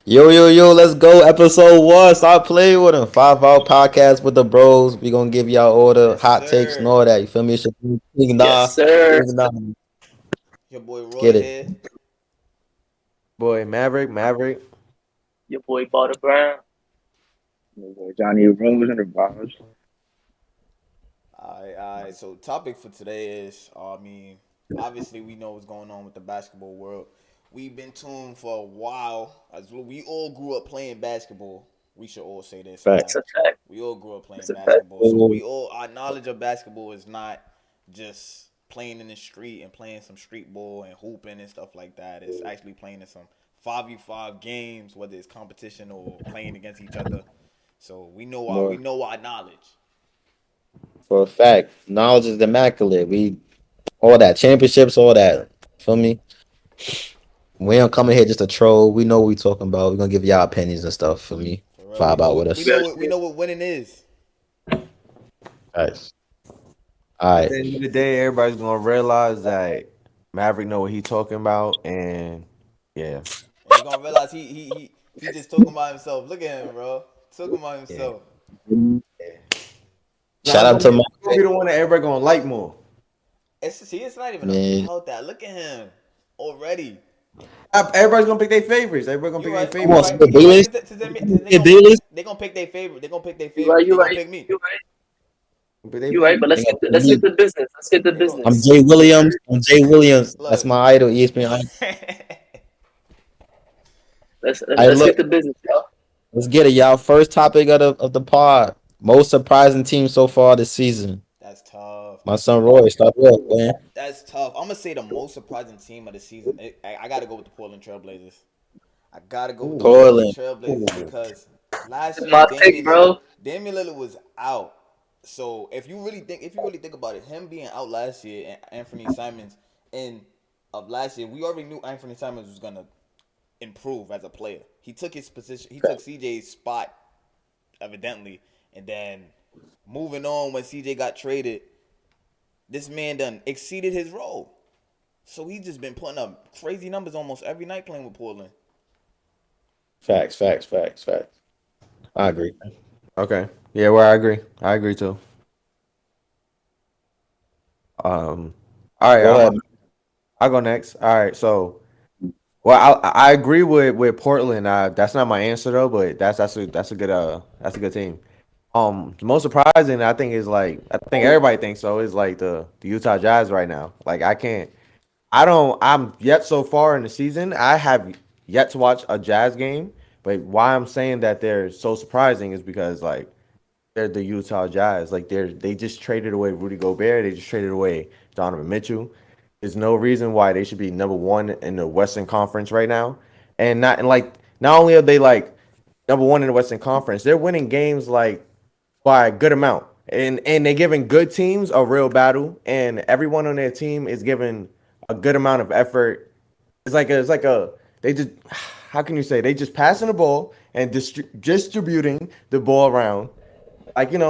Yo, let's go. Episode 1. Stop playing with him. 5 Out podcast with the bros. We gonna give y'all all the Yes, hot takes and sir. all that. You feel me? It's your King Yes, Nah. sir. King Nah. Your boy Let's Roy get it. here. Boy, Maverick. Your boy Barter Brown. Johnny Rose and the bars. Alright. So topic for today is, obviously we know what's going on with the basketball world. We've been tuned for a while. As we all grew up playing basketball. We should all say this, That's man. Facts. a fact. We all grew up playing That's a fact. basketball. So our knowledge of basketball is not just playing in the street and playing some street ball and hooping and stuff like that. It's actually playing in some 5v5 games, whether it's competition or playing against each other. So we More know our knowledge. for a fact. Knowledge is immaculate. We all that championships, all that. Feel me? We don't come in here just to troll. We know what we talking about. We're gonna give y'all opinions and stuff. For me, For real. vibe out with We us. know what winning is. Guys. All At right. the end of the day, everybody's gonna realize that Maverick know what he talking about, and yeah, And they're gonna realize he just talking about himself. Look at him, bro. Talking about yeah. himself. Now Shout out to my it's gonna be the one that everybody gonna like more. It's not even man. about that. Look at him already. Everybody's gonna pick their favorites. Everybody You gonna right. pick Come their on, favorites. Skip Bayless. Skip Bayless. They gonna pick their favorite. They gonna pick their You right. favorite. They You gonna right. pick me. You right. Pick their You right. But favorite. let's get the business. Let's get the They gonna I'm business. Jay Williams. That's look. my idol. ESPN idol. Let's I let's look. get the business, y'all. Let's get it, y'all. First topic of the pod. Most surprising team so far this season. That's tough. My son Roy, start off, man. That's tough. I'm gonna say the most surprising team of the season. I gotta go with the Portland Trailblazers. I gotta go with the Portland Portland. Trailblazers because last That's year my pick, bro. Damian Lillard was out. So if you really think about it, him being out last year and Anthony Simons in of last year, we already knew Anthony Simons was gonna improve as a player. He took his position. He took CJ's spot, evidently, and then moving on when CJ got traded, this man done exceeded his role. So he's just been putting up crazy numbers almost every night playing with Portland. Facts. I agree. Okay. Yeah, well, I agree. I agree too. All right. Go ahead. I'll go next. All right. So, well, I agree with Portland. That's not my answer though, but that's a good team. The most surprising I think is like I think everybody thinks so is like the Utah Jazz right now. Like I'm yet so far in the season. I have yet to watch a Jazz game, but why I'm saying that they're so surprising is because like they're the Utah Jazz. Like they just traded away Rudy Gobert. They just traded away Donovan Mitchell. There's no reason why they should be number one in the Western Conference right now. Not only are they like number one in the Western Conference, they're winning games like by a good amount. And they're giving good teams a real battle, and everyone on their team is giving a good amount of effort. It's like a they just how can you say they just passing the ball and distributing the ball around like in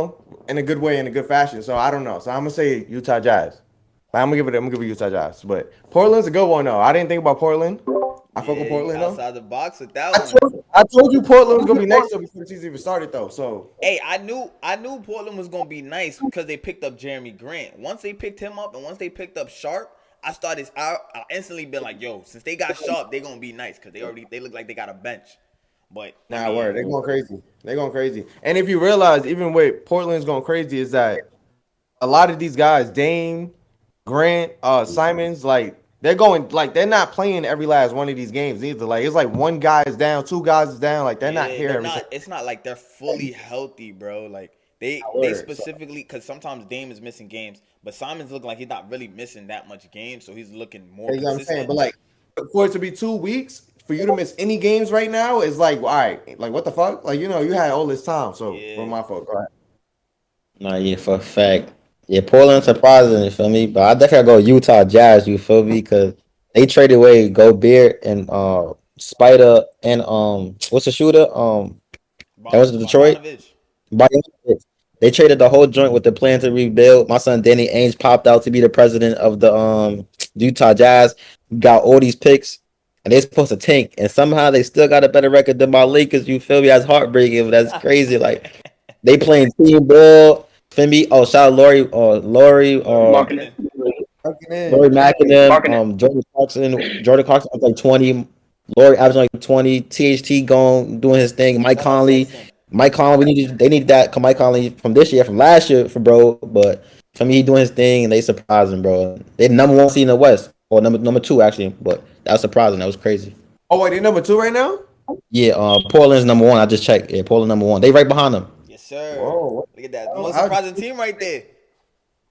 a good way, in a good fashion. So I don't know. So I'm gonna say Utah Jazz. I'm gonna give it Utah Jazz. But Portland's a good one though. I didn't think about Portland. I fuck with Yeah, you Portland though. outside the box with that I one. told you Portland was gonna be next though before the season even started though. So Hey, I knew Portland was gonna be nice because they picked up Jeremy Grant. Once they picked him up and once they picked up Sharp, I instantly been like, yo, since they got Sharp, they gonna be nice because they look like they got a bench. But nah, word, they're going crazy. They're going crazy. And if you realize, even with Portland's going crazy, is that a lot of these guys, Dame, Grant, Simons, like they're not playing every last one of these games either. Like it's like one guy is down, two guys is down. Like they're not yeah, here they're every not. single It's not like they're fully healthy, bro. Like they word. So, specifically because sometimes Dame is missing games, but Simon's looking like he's not really missing that much games, so he's looking more you know what I'm saying? consistent. But like for it to be 2 weeks, for you to miss any games right now is like, all right, like what the fuck? Like, you had all this time. So for Yeah, my fault. Go ahead. Nah, yeah, for a fact. Yeah, Portland surprising, you feel me? But I definitely go Utah Jazz, you feel me? Because they traded away Gobert and Spider and what's the shooter? That was Detroit. Bogdanovich. Bogdanovich. They traded the whole joint with the plan to rebuild. My son Danny Ainge popped out to be the president of the Utah Jazz. Got all these picks. and they're supposed to tank, and somehow they still got a better record than my Lakers. You feel me? That's heartbreaking, but that's crazy. Like they playing team ball. Feel me? Oh, shout out Laurie Marking it. Markkinen. Laurie McInerney, Marking it. Jordan Clarkson was like 20. Laurie averaging like 20. THT going doing his thing. Shout out Sexton. Mike Conley, they need that. Mike Conley from this year, from last year, for bro. But for me, he doing his thing and they surprising, bro. They number one seed in the West, or number two actually. But that was surprising. That was crazy. Oh wait, they're number 2 right now. Yeah, Portland's number one. I just checked. Yeah, Portland number one. They right behind them. Yes, sir. Whoa. Look at that. The Oh, most surprising team right there.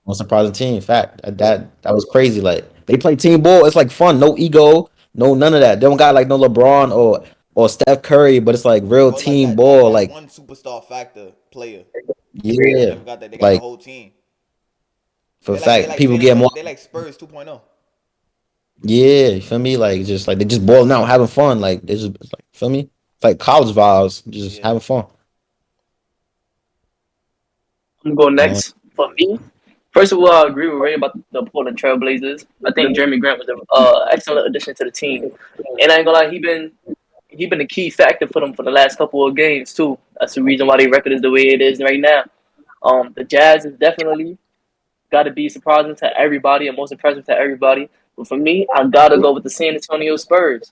Most surprising team. Fact. That was crazy. Like they play team ball. It's like fun. No ego. No none of that. They don't got like no LeBron or Steph Curry, but it's like real Or like team that ball. that Like one superstar factor player. They yeah, never got that. They got the like whole team. for They fact, like people Phoenix. get more. They like Spurs 2.0. Yeah, you feel me? Like they just balling out, having fun. Like they just it's like feel me? It's like college vibes, just Yeah. having fun. I'm going Uh, next. For me, first of all, I agree with Ray about the Portland Trailblazers. I think Jeremy Grant was an excellent addition to the team, and I ain't gonna lie, he been a key factor for them for the last couple of games too. That's the reason why their record is the way it is right now. The Jazz is definitely got to be surprising to everybody and most impressive to everybody. But for me, I gotta go with the San Antonio Spurs.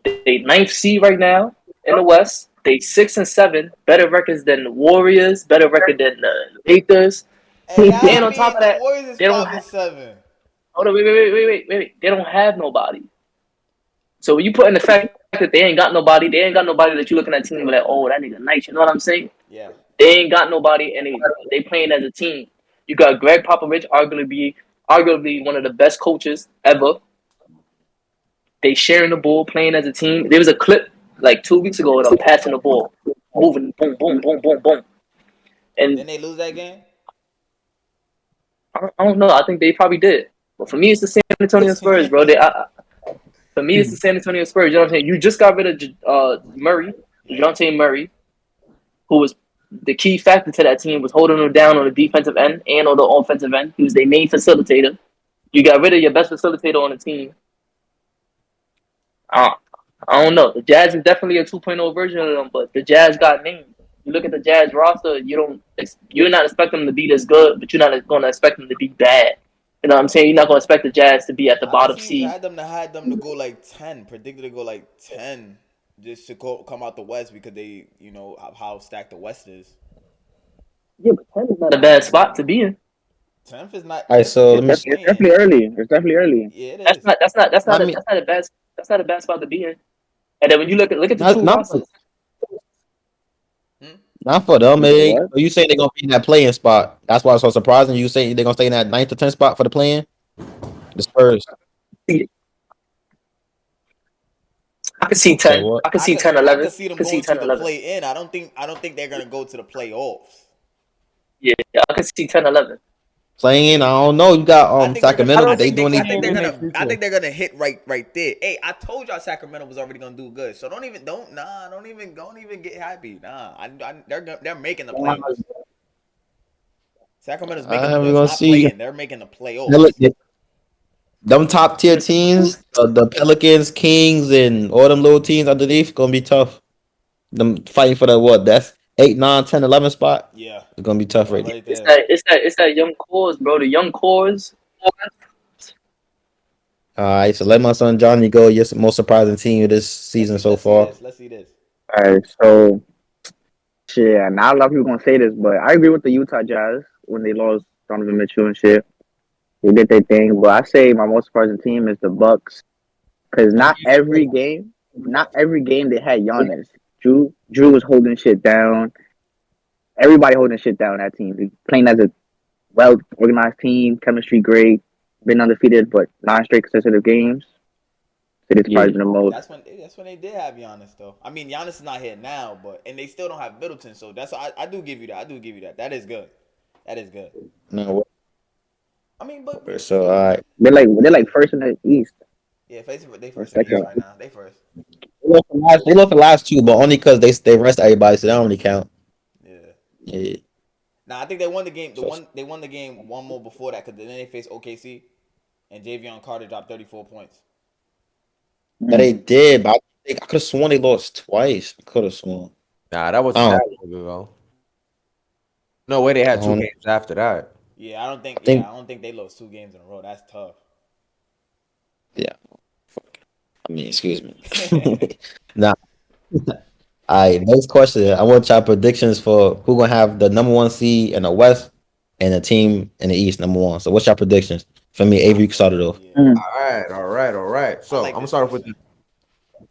They ninth seed right now in the West. They 6-7, better records than the Warriors, better record than the Lakers. Hey, I And on top mean of the that, Warriors is they don't. 5-7. Hold on, wait. They don't have nobody. So when you put in the fact that they ain't got nobody, that you looking at team like, oh, that nigga nice. You know what I'm saying? Yeah. They ain't got nobody, and they playing as a team. You got Greg Popovich, arguably one of the best coaches ever. They sharing the ball, playing as a team. There was a clip like 2 weeks ago of them passing the ball, moving, boom, boom, boom, boom, boom. And Then they lose that game. I don't know. I think they probably did. But for me, it's the San Antonio Spurs, bro. For me, it's the San Antonio Spurs. You know what I'm saying? You just got rid of Murray, Dejounte Murray, who was the key factor to that team, was holding them down on the defensive end and on the offensive end. He was their main facilitator. You got rid of your best facilitator on the team. I don't know. The Jazz is definitely a 2.0 version of them, but the Jazz got named. You look at the Jazz roster, you're not expecting them to be this good, but you're not going to expect them to be bad. You know what I'm saying? You're not going to expect the Jazz to be at A the lot of bottom teams seed. had them to go like 10, predicted to go like 10, just to come out the West because they, how stacked the West is. Yeah, but 10 is not a bad spot to be in. 10th is not. all right, so let me. It's definitely early. It's definitely early. Yeah, it That's is. not that's not that's I not a mean, that's not a bad that's not a bad spot to be in. And then when you look at the two not rosters, Hmm? not for them, You said Meg. what? So you say they're gonna be in that playing spot? That's why it's so surprising. You say they're gonna stay in that ninth or 10th spot for the playing. The Spurs. I could see Say 10. what? I could I see could 10, I 11. could see them Could see going to 10, the 11. play in. I don't think they're gonna go to the playoffs. Yeah, I could see 10, 11. Playing, I don't know. You got I think they're gonna. I Sacramento. I don't They think see they. doing I their think they're in thing. their gonna. I future. think they're gonna hit right there. Hey, I told y'all Sacramento was already gonna do good. So don't even get happy. Nah, they're making the playoffs. Sacramento's making the We're playoffs, gonna not see. playing. They're making the playoffs. Them top tier teams, the Pelicans, Kings, and all them little teams underneath, gonna be tough. Them fighting for the what? That's 8, 9, 10, 11 spot. Yeah, It's gonna be tough they're right there. right It's there. that young cores, bro. The young cores. All right, so let my son Johnny go. Your most surprising team of this Let's season see. so Let's see far. this. Let's see this. All right, so shit. Now a lot of people gonna say this, but I agree with the Utah Jazz when they lost Donovan Mitchell and shit. They did their thing, but I say my most surprising team is the Bucks because not every game they had Giannis. Drew was holding shit down. Everybody holding shit down that team. They playing as a well organized team, chemistry great, been undefeated, but 9 straight consecutive games. So they surprised me the most. That's when they did have Giannis though. I mean, Giannis is not here now, and they still don't have Middleton. So that's I do give you that. I do give you that. That is good. That is good. No, I mean, but so all right. They're like first in the East yeah, they or first in the East second. right now. They first. They lost the last two, but only because they rest everybody, so that don't really count. Yeah. Yeah. Now I think they won the game. So They won the game one more before that because then they faced OKC, and Javion Carter dropped 34 points. that they did, but I could have sworn they lost twice. I could have sworn. Nah, that wasn't I that don't. long ago. No way, they I had two don't. games after that. Yeah, I don't think. I Yeah, think. I don't think they lost 2 games in a row. That's tough. Yeah. Fuck. I mean, excuse me. Nah. All right. Next question. I want y'all predictions for who gonna have the number one seed in the West and the team in the East, number one. So, what's your predictions? For me, Avery, I you can start know. it off. Yeah, Mm. All right. I So I'm like gonna this start off with question.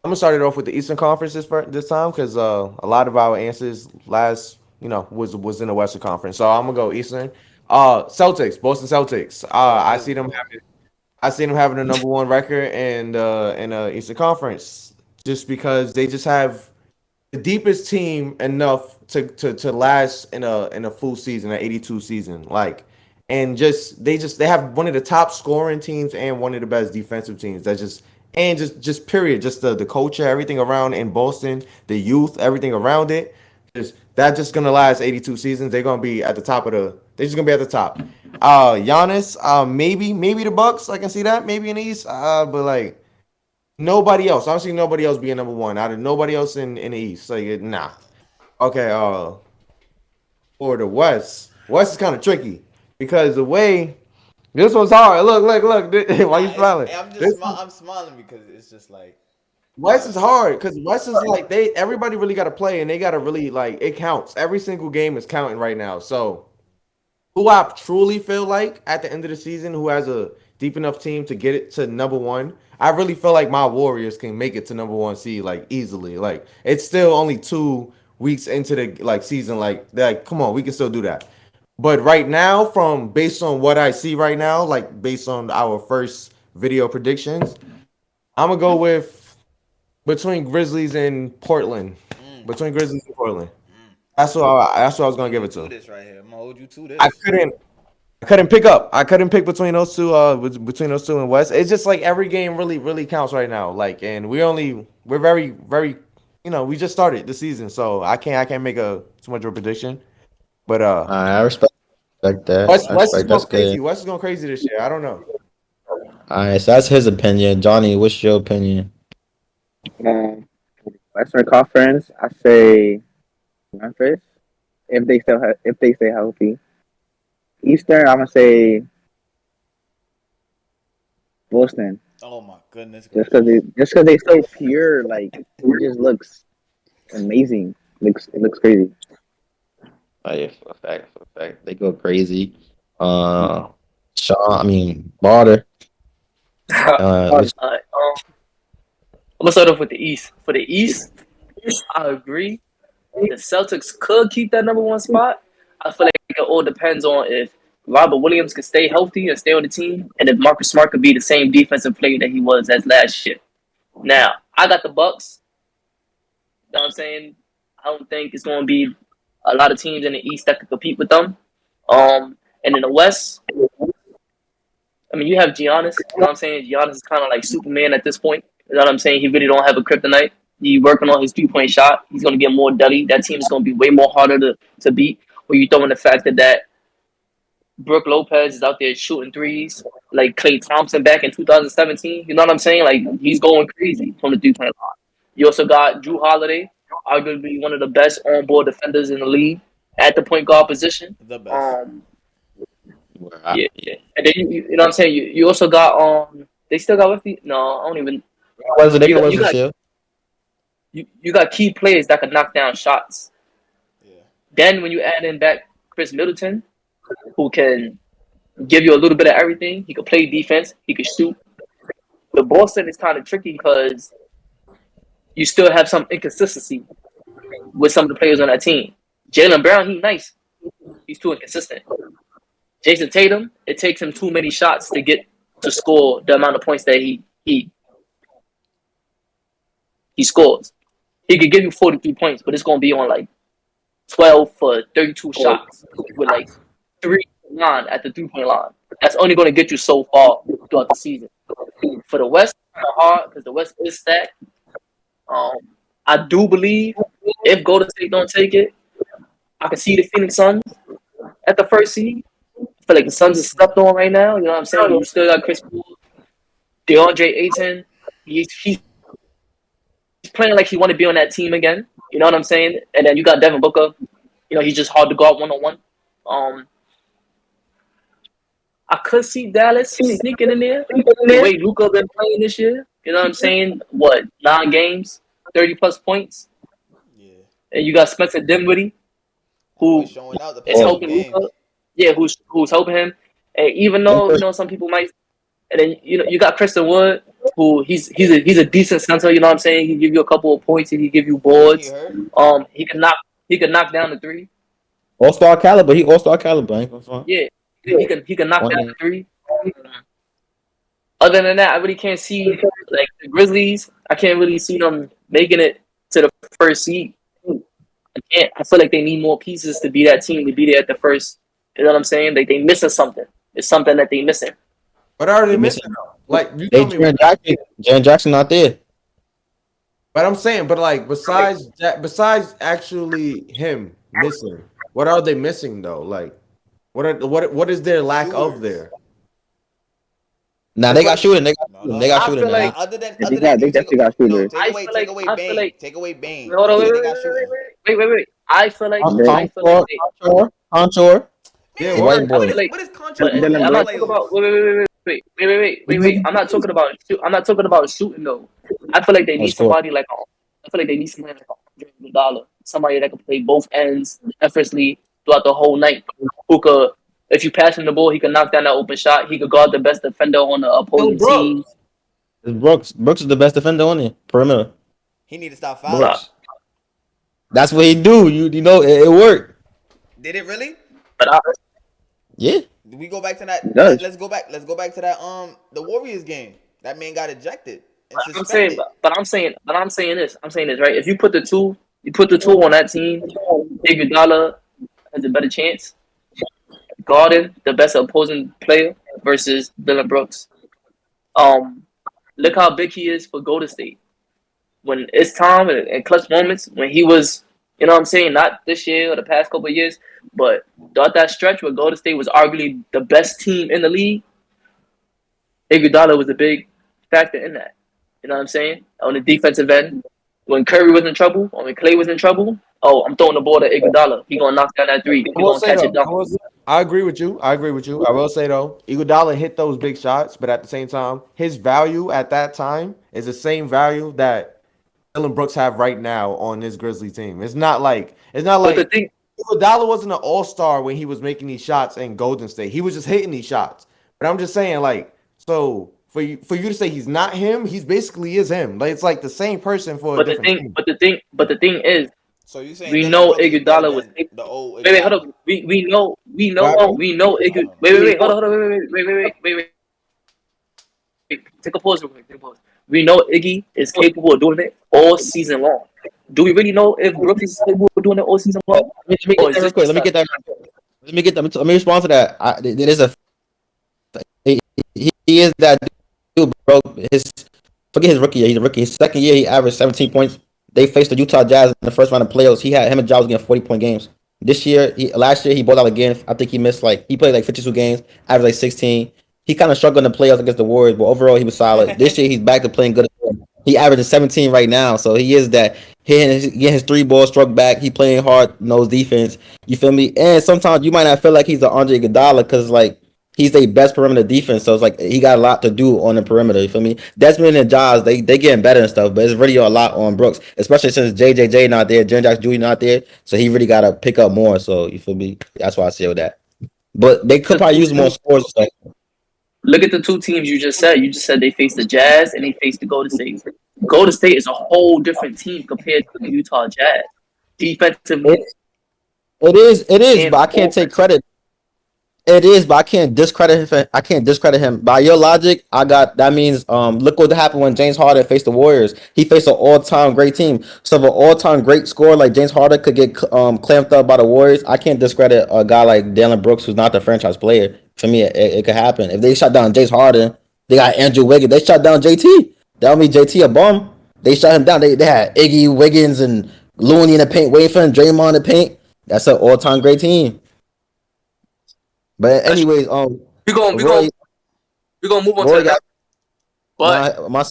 I'm gonna start it off with the Eastern Conference this time because a lot of our answers last was in the Western Conference. So I'm gonna go Eastern. Celtics, Boston Celtics. Oh, I let's see them. go. I see them having the number one record in Eastern Conference just because they just have the deepest team enough to last in a full season, an 82 season, like, and they have one of the top scoring teams and one of the best defensive teams. That just period, just the culture, everything around in Boston, the youth, everything around it, just gonna last 82 seasons. They're gonna be at the top of the. They're just gonna be at the top. Giannis, maybe the Bucks. I can see that maybe in the East. But like. Nobody else. I don't see nobody else being number one out of nobody else in the East. Like, nah. Okay. For the West, West is kind of tricky because the way this one's hard. Look. Why you Nah, it's. smiling? I'm just. This I'm smiling because it's just like. West is hard because West is like everybody really got to play and they got to really like it counts. Every single game is counting right now. So who I truly feel like at the end of the season, who has a deep enough team to get it to number one. I really feel like my Warriors can make it to number one seed like easily. Like it's still only 2 weeks into the like season. Like come on, we can still do that. But right now, from based on what I see right now, like based on our first video predictions, I'm gonna go with between Grizzlies and Portland. Mm, Between Grizzlies and Portland. mm. That's what I I'm was gonna holding give you it to to. this right here. I'm gonna hold you to I this. couldn't I couldn't pick between those two. Between those two and West. It's just like every game really counts right now. Like, and we're very. We just started the season, so I can't make a too much of a prediction. But I respect that. I West is respect going that's good. crazy. West is going crazy this year. I don't know. All right, so that's his opinion. Johnny, what's your opinion? Um, Western Conference, I say Memphis if they stay healthy. Eastern, I'm gonna say Boston, Oh my goodness just gracious. because they so pure, like it just looks amazing. It looks crazy. Oh yeah, for a fact, they go crazy. Sean, I mean Barter. Which Alright, I'm gonna start off with the East. For the East, I agree. The Celtics could keep that number one spot. I feel like it all depends on if Robert Williams can stay healthy and stay on the team, and if Marcus Smart could be the same defensive player that he was as last year. Now, I got the Bucks. You know what I'm saying? I don't think it's going to be a lot of teams in the East that could compete with them. And in the West, I mean, you have Giannis. You know what I'm saying? Giannis is kind of like Superman at this point. You know what I'm saying? He really don't have a kryptonite. He working on his 3-point shot. He's going to get more deli. That team is going to be way more harder to beat. Where you throw in the fact that Brooke Lopez is out there shooting threes like Klay Thompson back in 2017. You know what I'm saying? Like he's going crazy from the 3-point line. You also got Drew Holiday, arguably one of the best on-board defenders in the league at the point guard position. The best. Um, where yeah, and then you know what I'm saying. You also got they still got Westy. No, I don't even. was it? They You go got Western Shield. you got key players that can knock down shots. Yeah. Then when you add in back Chris Middleton, who can give you a little bit of everything. He could play defense. He could shoot. But Boston is kind of tricky because you still have some inconsistency with some of the players on that team. Jaylen Brown, he's nice. He's too inconsistent. Jason Tatum, it takes him too many shots to get to score the amount of points that he scores. He could give you 43 points, but it's going to be on like 12 for 32 shots with like 3 line at the 3-point line. That's only going to get you so far throughout the season. For the West, it's kind of hard because the West is stacked. I do believe if Golden State don't take it, I can see the Phoenix Suns at the first seed. I feel like the Suns is slept on right now. You know what I'm saying? You still got Chris Paul, DeAndre Ayton. He's playing like he want to be on that team again. You know what I'm saying? And then you got Devin Booker. He's just hard to guard 1-on-1. I could see Dallas sneaking in there. The way Luka been playing this year. You know what I'm saying? What, 9 games, 30+ points, Yeah. and you got Spencer Dinwiddie, Boy who showing out the is past few helping games. Luka. Yeah, who's helping him. And even though some people might, and then you got Kristen Wood, who he's a decent center. You know what I'm saying? He give you a couple of points. He can give you Oh, ain't he boards. hurt? He can knock down the three. All-star caliber. He all-star caliber. I ain't gonna front. Yeah, he can knock down the three. Other than that, I really can't see like the Grizzlies. I can't really see them making it to the first seed. I feel like they need more pieces to be that team to be there at the first. You know what I'm saying? Like they missing something. It's something that they missing. What are they They missing? missing. Like you They tell me. Jaren Jackson not there. But I'm saying, but like besides that, besides actually him missing, what are they missing though? Like, what is their lack of Shooters. there? Nah, That's they got what shooting. They got No, shooting. no. They got I shooting feel now. like Other than They definitely got shooters. take I away feel like Bane. Take away Bane. hold on, Yeah, wait, they wait, got wait, shooting. wait. I feel like Contour, they. Contour, Yeah, the Man, white word. I boy. feel like, what is Contra but doing in Dylan the I'm not Brooks. talking playoffs? about. Wait. I'm not talking about shoot. I'm not talking about shooting though. I feel like they need That's cool. somebody like. I feel like they need somebody like Andre Iguodala, somebody that can play both ends effortlessly throughout the whole night. Who could, if you pass him the ball, he can knock down that open shot. He could guard the best defender on the Yo, opposing bro. team. It's Brooks. Brooks is the best defender on the perimeter. He need to stop fouling. But, Brooks. That's what he do. You know it worked. Did it really? but I, Yeah. We go back to that. It does. Let's go back. Let's go back to that. The Warriors game. That man got ejected and I'm saying, suspended. I'm saying this. I'm saying this right. If you put the two on that team, Iguodala has a better chance. Garden, the best opposing player versus Dylan Brooks. Um, Look how big he is for Golden State. When it's time and clutch moments, when he was, you know what I'm saying, not this year or the past couple of years, but throughout that stretch where Golden State was arguably the best team in the league, Iguodala was a big factor in that. You know what I'm saying? On the defensive end, when Curry was in trouble, or when Clay was in trouble, oh, I'm throwing the ball to Iguodala. He gonna knock down that three. I He will gonna say catch it though, down. I agree with you. I agree with you. I will say though, Iguodala hit those big shots, but at the same time, his value at that time is the same value that Dylan Brooks have right now on this Grizzly team. But the thing, Iguodala wasn't an all-star when he was making these shots in Golden State. He was just hitting these shots. But I'm just saying, like, so for you to say he's not him, he's basically is him. Like it's like the same person for a but the different thing, team. but the thing is, So you saying we Dylan know Brooks is better Iguodala was. than Wait, the old wait, hold Iguodala? up. We know, Right? we know. I don't know. Wait, hold on, wait. Take a pause real quick. Take a pause. We know Iggy is capable of doing it all season long. Do we really know if Brooks is capable of doing it all season long, Let me or get is that real this quick. just Let me a? get that. Let me respond to that. It is a. He is that dude, bro. Forget his rookie year. He's a rookie. His second year, he averaged 17 points. They faced the Utah Jazz in the first round of playoffs. Him and Jazz getting 40-point games. Last year, he balled out again. I think he played like 52 games, averaged like 16. He kind of struggled in the playoffs against the Warriors, but overall, he was solid. This year, he's back to playing good. He averaging 17 right now, so he is that. Getting his three ball struck back. He playing hard nose defense. You feel me? And sometimes you might not feel like he's an Andre Iguodala because like he's the best perimeter defense. So it's like he got a lot to do on the perimeter. You feel me? Desmond and Giles, they getting better and stuff, but it's really a lot on Brooks, especially since JJJ not there, Jaren Jackson Jr. not there. So he really got to pick up more. So you feel me? That's why I say with that. But they could probably use more scores and stuff. Look at the two teams you just said. You just said they faced the Jazz and they faced the Golden State. Golden State is a whole different team compared to the Utah Jazz. Defensively It is, and but I can't take offensively. credit. It is, but I can't discredit him. By your logic, that means look what happened when James Harden faced the Warriors. He faced an all-time great team. So if an all-time great scorer like James Harden could get clamped up by the Warriors, I can't discredit a guy like Dylan Brooks who's not the franchise player. For me, it could happen. If they shut down James Harden, they got Andrew Wiggins. They shut down JT. That don't mean JT a bum. They shut him down. They had Iggy Wiggins and Looney in the paint, waiting for him, Draymond in the paint. That's an all-time great team. But anyways, we going Roy, we gonna move on to Roy the got next. But my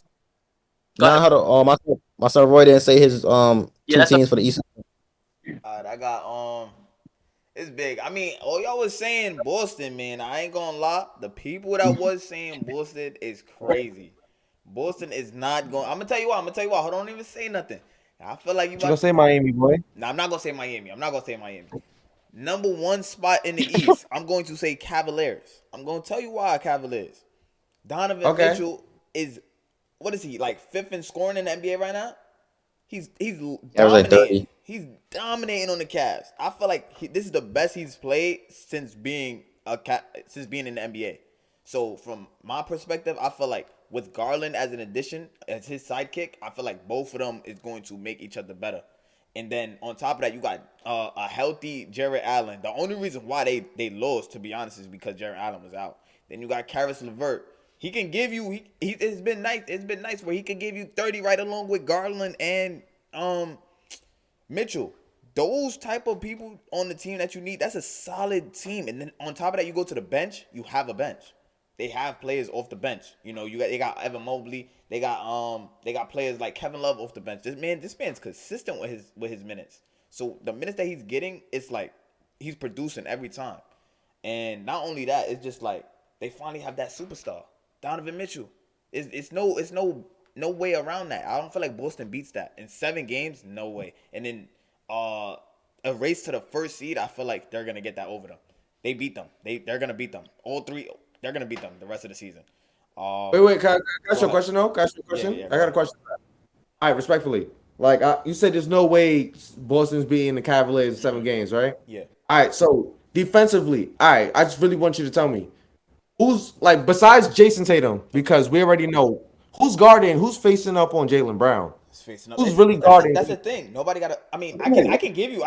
go ahead. hold on. My son Roy didn't say his Yeah, two that's a teams for the East. Alright, I got it's big. I mean, all y'all was saying Boston, man. I ain't gonna lie. The people that was saying Boston is crazy. Boston is not going. I'm gonna tell you why. I'm gonna tell you why. Hold on, don't even say nothing. I feel like you You gonna about. say Miami, boy? Nah, I'm not gonna say Miami. I'm not gonna say Miami. Number one spot in the East. I'm going to say Cavaliers. I'm gonna tell you why Cavaliers. Donovan Okay. Mitchell is what is he like fifth in scoring in the NBA right now? He's That was like dominating. 30. He's dominating on the Cavs. I feel like this is the best he's played since being in the NBA. So from my perspective, I feel like with Garland as an addition as his sidekick, I feel like both of them is going to make each other better. And then on top of that, you got a healthy Jared Allen. The only reason why they lost, to be honest, is because Jared Allen was out. Then you got Karis LeVert. He can give you. It's been nice. It's been nice where he can give you 30 right along with Garland and Mitchell. Those type of people on the team that you need. That's a solid team. And then on top of that, you go to the bench. You have a bench. They have players off the bench. You know, they got Evan Mobley. They got players like Kevin Love off the bench. This man's consistent with his minutes. So the minutes that he's getting, it's like he's producing every time. And not only that, it's just like they finally have that superstar, Donovan Mitchell. It's no way around that. I don't feel like Boston beats that in 7 games. No way. And then a race to the first seed, I feel like they're gonna get that over them. They beat them. They're gonna beat them. All three. They're gonna beat them the rest of the season. Wait. Can I ask Go you a ahead. question though? Can I ask you a Yeah, question? yeah. I Go got a ahead. question. All right, respectfully. Like you said, there's no way Boston's beating the Cavaliers in 7 games, right? Yeah. All right. So defensively, all right. I just really want you to tell me who's like besides Jason Tatum, Okay. because we already know who's guarding, who's facing up on Jalen Brown, It's facing up. who's really guarding. That's the thing. Nobody got to. I mean, I can give you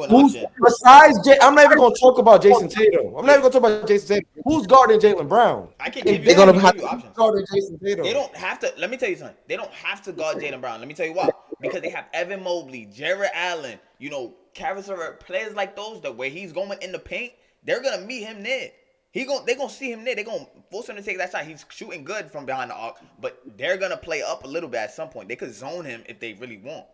an Who's option. besides I'm not even gonna talk about Jason Tatum. I'm not Yeah. even gonna talk about Jason Tatum. Who's guarding Jalen Brown? I can And give you. They're I then gonna can have give you to. who's options. guarding Jason They Tatum? don't have to. Let me tell you something. They don't have to guard Jalen Brown. Let me tell you why. Because they have Evan Mobley, Jared Allen, Karis LeVert, players like those that where he's going in the paint, they're gonna meet him there. They gonna see him there. They gonna force him to take that shot. He's shooting good from behind the arc, but they're gonna play up a little bit at some point. They could zone him if they really want.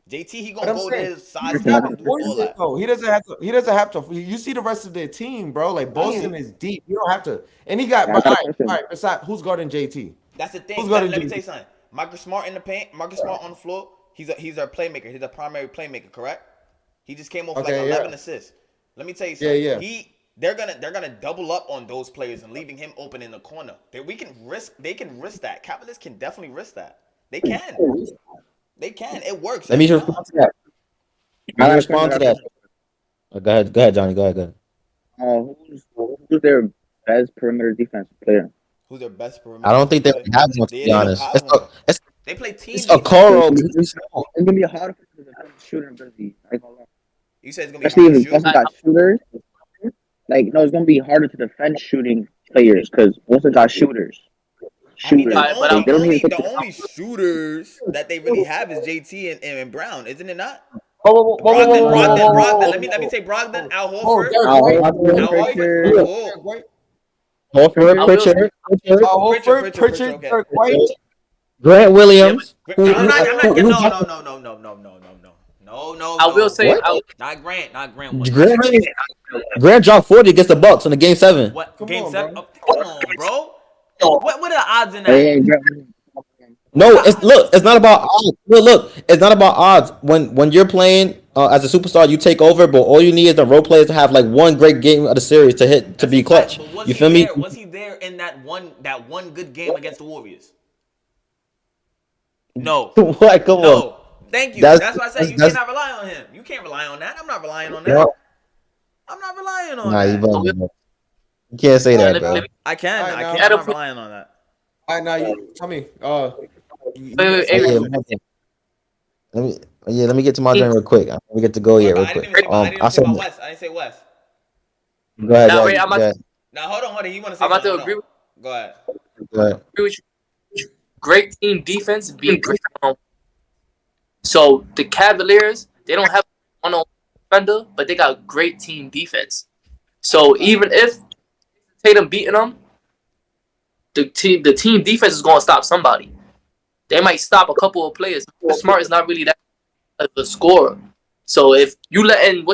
JT, he But gonna I'm go saying there, he's size not up the and do point all it that. though. He doesn't have to. He doesn't have to. You see the rest of their team, bro. Like I Boston see. is deep. You don't have to. And he got. Yeah, I But got all a right, all question. right. Besides, who's guarding JT? That's the Who's thing. guarding Let me tell JT? you something. Marcus Smart in the paint. Marcus Smart on the floor. He's our playmaker. He's a primary playmaker, correct? He just came off like Okay, yeah, 11 assists. Let me tell you yeah, something. yeah. They're gonna double up on those players and leaving him open in the corner. They can risk that. Cavaliers can definitely risk that. They can. They can. It works Let me every time. respond to that. I Let me got a question. I respond got to a that. question. Go ahead, Johnny. Go ahead, go ahead. Who's their best perimeter defensive player? Who's their best I perimeter don't think defensive they player? have one to be They don't honest. have one. They play It's team a defense. Coro. It's gonna be hard for them to defend shooting ability. I ain't gonna lie. You said it's gonna be hard to Especially if shoot. Boston got shooters. Like, no, it's gonna be harder to defend shooting players because Boston got shooters. I mean, All Shooters. right, but They don't even take the the only shooters that they really have is JT and Brown, isn't it not? Whoa, whoa, whoa, whoa, Brogdon, whoa, whoa, Brogdon, whoa, whoa, Brogdon. whoa, Let me whoa, say Brogdon, whoa. Al Oh, Horford, Derek Al White. Horford, Al Horford. Pritchard, Derek Whoa, White. Horford, I Pritchard. will say, Pritchard, Horford, Pritchard. Pritchard, Okay. Derek White. Grant yeah, but Williams. I'm not. I'm not. Who No, got no, no, no, no, no, no, no, no, I will no. say, what? Not Grant. Not Grant Williams. Grant Williams. Grant dropped 40 against the Bucks in the game 7. What Come game on, seven? bro. Oh, come on, bro. What are the odds in that? Hey, What are No, the odds? it's not about odds. Look, it's not about odds. When you're playing as a superstar, you take over, but all you need is the role players to have like one great game of the series to hit to That's a be fact. clutch. But was You he feel me? there? Was he there in that one good game against the Warriors? No. What? Come on. No. Thank you. That's That's why I say you that's cannot rely on him. You can't rely on that. I'm not relying on that. no. I'm not relying on Nah, you that. I will, bugging, bro. You can't say all right, that, let bro. me I can. All right, I now. can't. I'm Adam not put. relying on that. All right, now you tell me. You got Wait, Oh wait, yeah, wait, something. let me get to my joint real quick. Let me get to go Hold here on, but real I didn't quick. even say my. I didn't I even say said my West. I didn't say West. go ahead, go now, wait, ahead, go ahead, Now hold on. He want to say I'm about something. to Hold on. agree with, Go ahead. go ahead. agree with you. Great team defense beat great. So the Cavaliers, they don't have a one-on-one defender, but they got great team defense. That's a So fact. even if Tatum beating them, the team defense is going to stop somebody. they might stop a couple of players. Marcus Smart is not really that of a scorer. So if you letting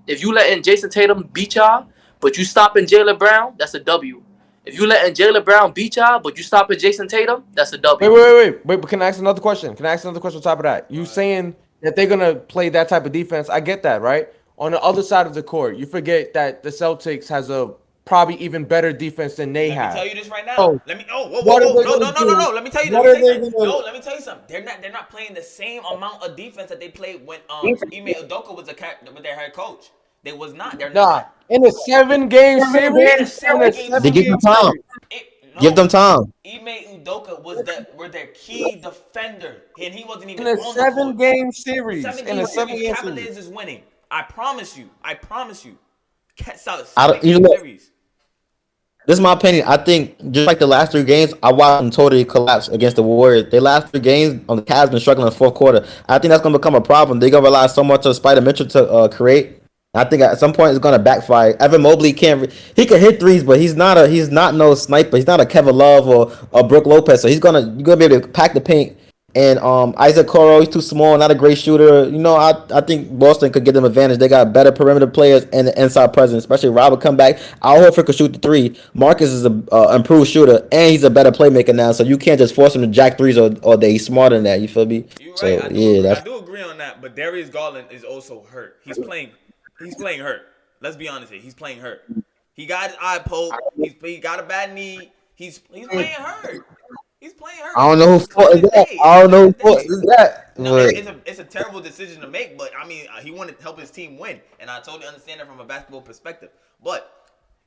if you letting Jason Tatum beat y'all, but you stopping Jaylen Brown, that's a W. If you letting Jaylen Brown beat y'all, but you stopping Jason Tatum, that's a W. Wait. But can I ask another question? Can I ask another question on top of that? You saying that they're gonna play that type of defense? I get that, right? On the other side of the court, you forget that the Celtics has a probably even better defense than they Let me tell have. you this right now. So Let me. Oh, whoa, whoa, what are whoa. they No, gonna no, no, no, do? no. Let me tell you. Let What me are tell you they something. gonna? No, let me tell you something. They're not playing the same amount of defense that they played when Ime Udoka was with their head coach. They was not. They're Nah, not. in a 7 game In a series, in a 7 game They seven give series, them game time. series, Give no. them time. Ime Udoka were their key defender, and he wasn't even in a on the seven court. game series, Seven in game a seven series, game series. Cavaliers is winning. I promise you. I promise you. Solid I seven don't, you game know, series. this is my opinion. I think just like the last 3 games, I watched them totally collapse against the Warriors. They last 3 games on the Cavs been struggling in the fourth quarter. I think that's gonna become a problem. They're gonna rely so much on Spider Mitchell to create. I think at some point it's gonna backfire. Evan Mobley he can hit threes, but he's not no sniper. He's not a Kevin Love or Brook Lopez. So you're gonna be able to pack the paint. And Isaac Coro, he's too small, not a great shooter. I think Boston could give them advantage. They got better perimeter players and the inside presence, especially Robert come back. Al Horford could shoot the three. Marcus is a improved shooter, and he's a better playmaker now. So you can't just force him to jack threes all day. He's smarter than that. You feel me? You're right. So I do yeah, agree. I that's do agree on that. But Darius Garland is also hurt. He's playing. He's playing hurt. Let's be honest here. He's playing hurt. He got his eye poked. He got a bad knee. He's playing hurt. He's playing hurt. I It's don't know whose fault clear is as that. day. It's I don't know clear whose as fault day. is that. No, But it's a terrible decision to make. But I mean, he wanted to help his team win, and I totally understand it from a basketball perspective. But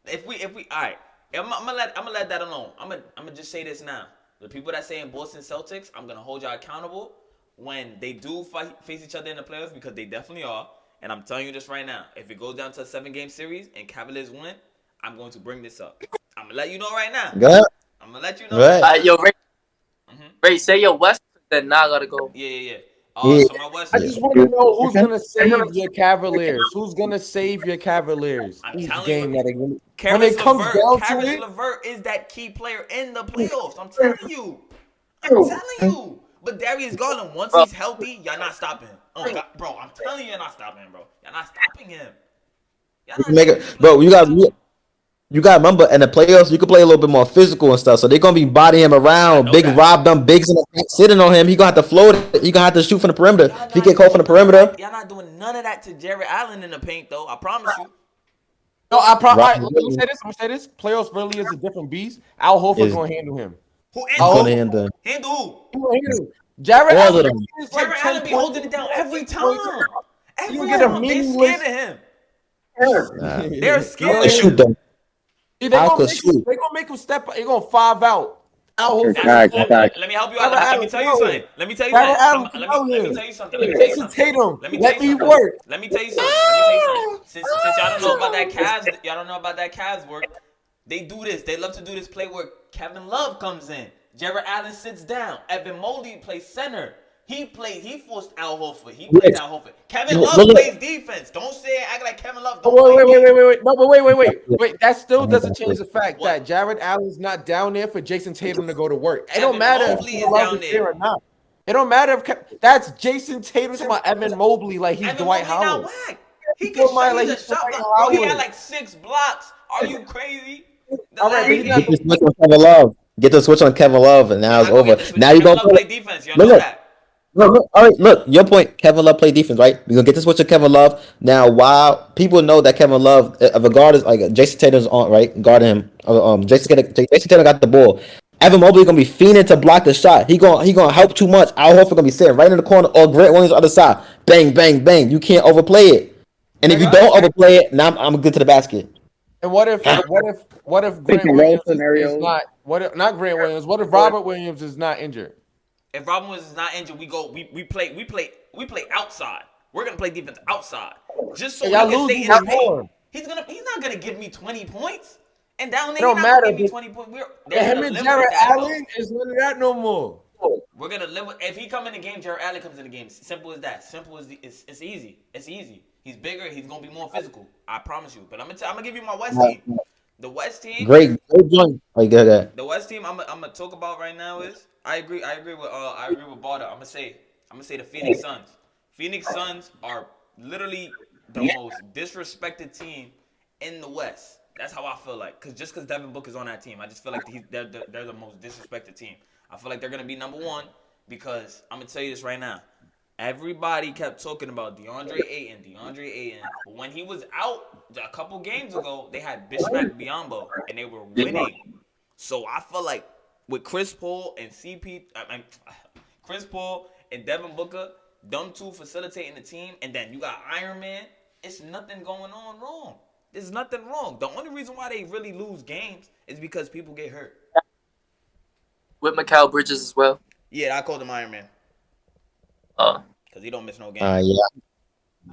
if we all right, I'm gonna let that alone. I'm gonna just say this now. The people that say in Boston Celtics, I'm gonna hold y'all accountable when they do face each other in the playoffs because they definitely are. And I'm telling you this right now. If it goes down to a 7 game series and Cavaliers win, I'm going to bring this up. I'm gonna let you know right now. go ahead. I'm gonna let you know Go right ahead. now. Yo, Ray, hmm Ray, say your West, then now I gotta go. Yeah. Yeah, So my West I yeah. is just want to know who's gonna save your Cavaliers. Who's gonna save your Cavaliers I'm each telling you, game that when Karis it comes LeVert. down to Karis it? LeVert is that key player in the playoffs. I'm telling you. I'm telling you. But Darius Garland, once Bro, he's healthy, y'all not stopping him. Oh God, bro, I'm telling you, you're not stopping him, bro. Y'all not stopping him. Y'all You not can make stopping it, this player. bro. You got to remember in the playoffs, you can play a little bit more physical and stuff. So they're gonna be bodying him I around. know Big that. Rob, them bigs in the paint sitting on him. He gonna have to float it. He gonna have to shoot from the perimeter. Y'all If he not get caught from doing the none of perimeter, that. Y'all not doing none of that to Jared Allen in the paint, though. I promise you. No, all Rob right, let me say this. Let me say this. Playoffs really is a different beast. Al Horford is gonna handle him. Who he's handle Al gonna who? Horford, handle Handle who? he gonna handle him. Jared all Allen of them. is like Jared 10 Allen be points. holding it down every 8 points. time. You gonna Every get a time. They're scared meaningless. of him. Nah, They're Al scared could of shoot him. though. They Al gonna could make him. shoot. They gonna make him step. They gonna 5 out. Al Horford That's gonna Fact, go. fact. let me help you out. Jared Let me Allen, tell come you out something. here. Let me tell you Jared something. Allen, come out Let me here. tell you something. Let me tell you Jason something. Tatum, Let me tell let you me something. work. Let me tell you something. Let me tell you something. Since y'all don't know about that Cavs, y'all don't know about that Cavs work. They do this. They love to do this play where Kevin Love comes in. Jared Allen sits down. Evan Mobley plays center. He forced Al Horford. He plays Yes. Al Horford. Kevin Look, Love look. plays defense. Don't say act like Kevin Love Oh, don't play defense. No, but wait. That still doesn't Exactly. change the fact What? that Jared Allen's not down there for Jason Tatum to go to work. It don't Evan matter if Mobley Kevin is Love is down there. there or not. It don't matter if that's Jason Tatum to my Evan Mobley like he's Evan Dwight Mobley not Howard. whack. He can Don't shot. mind like He's a he's shot Dwight block. Bro, he had Howard. like 6 blocks. Are you crazy? The All right, last but he's game. not Get the the switch on Kevin Love. Get the switch on Kevin Love, and You're now it's not gonna over. get the switch. Now you Kevin gonna Love play defense. Y'all look, know look. that. Look, all right, look, your point. Kevin Love play defense, right? We're gonna get this with your Kevin Love. Now, while people know that Kevin Love, if a guard is like Jason Tatum's on, right, guarding him. Jason Tatum got the ball. Evan Mobley gonna be fiending to block the shot. He gonna help too much. Al Horford gonna be sitting right in the corner, or Grant Williams on the other side. Bang, bang, bang. You can't overplay it. And if and, you Right. don't overplay it, now I'm good to the basket. and what if Pick Grant and roll Williams is scenarios. not not Grant Williams? What if Robert Williams is not injured? If Robin Williams is not injured, we play outside. We're gonna play defense outside, just so And he y'all can lose stay in the even paint. more. He's not gonna give me 20 points, and down It there he's don't not gonna matter. give me 20 points. They're But him gonna and live Jared with that though. Allen is none of that no more. We're gonna live with if he come in the game, Jared Allen comes in the game. Simple as that. Simple as it's easy. It's easy. He's bigger. He's gonna be more physical. I promise you. But I'm gonna give you my West team. The West team, Great joint. Like that. the West team I'm gonna talk about right now is I agree with Barter. I'm gonna say the Phoenix Suns. Phoenix Suns are literally the most disrespected team in the West. That's how I feel like. Cause just cause Devin Booker's on that team, I just feel like they're the most disrespected team. I feel like they're gonna be number one because I'm gonna tell you this right now. Everybody kept talking about DeAndre Ayton. But when he was out a couple games ago, they had Bismack Biyombo and they were winning. So I feel like with Chris Paul and Chris Paul and Devin Booker, them two facilitating the team, and then you got Iron Man. It's nothing going on wrong. There's nothing wrong. The only reason why they really lose games is because people get hurt. with Mikal Bridges as well. Yeah, I called him Iron Man Uh, because he don't miss no games. Yeah,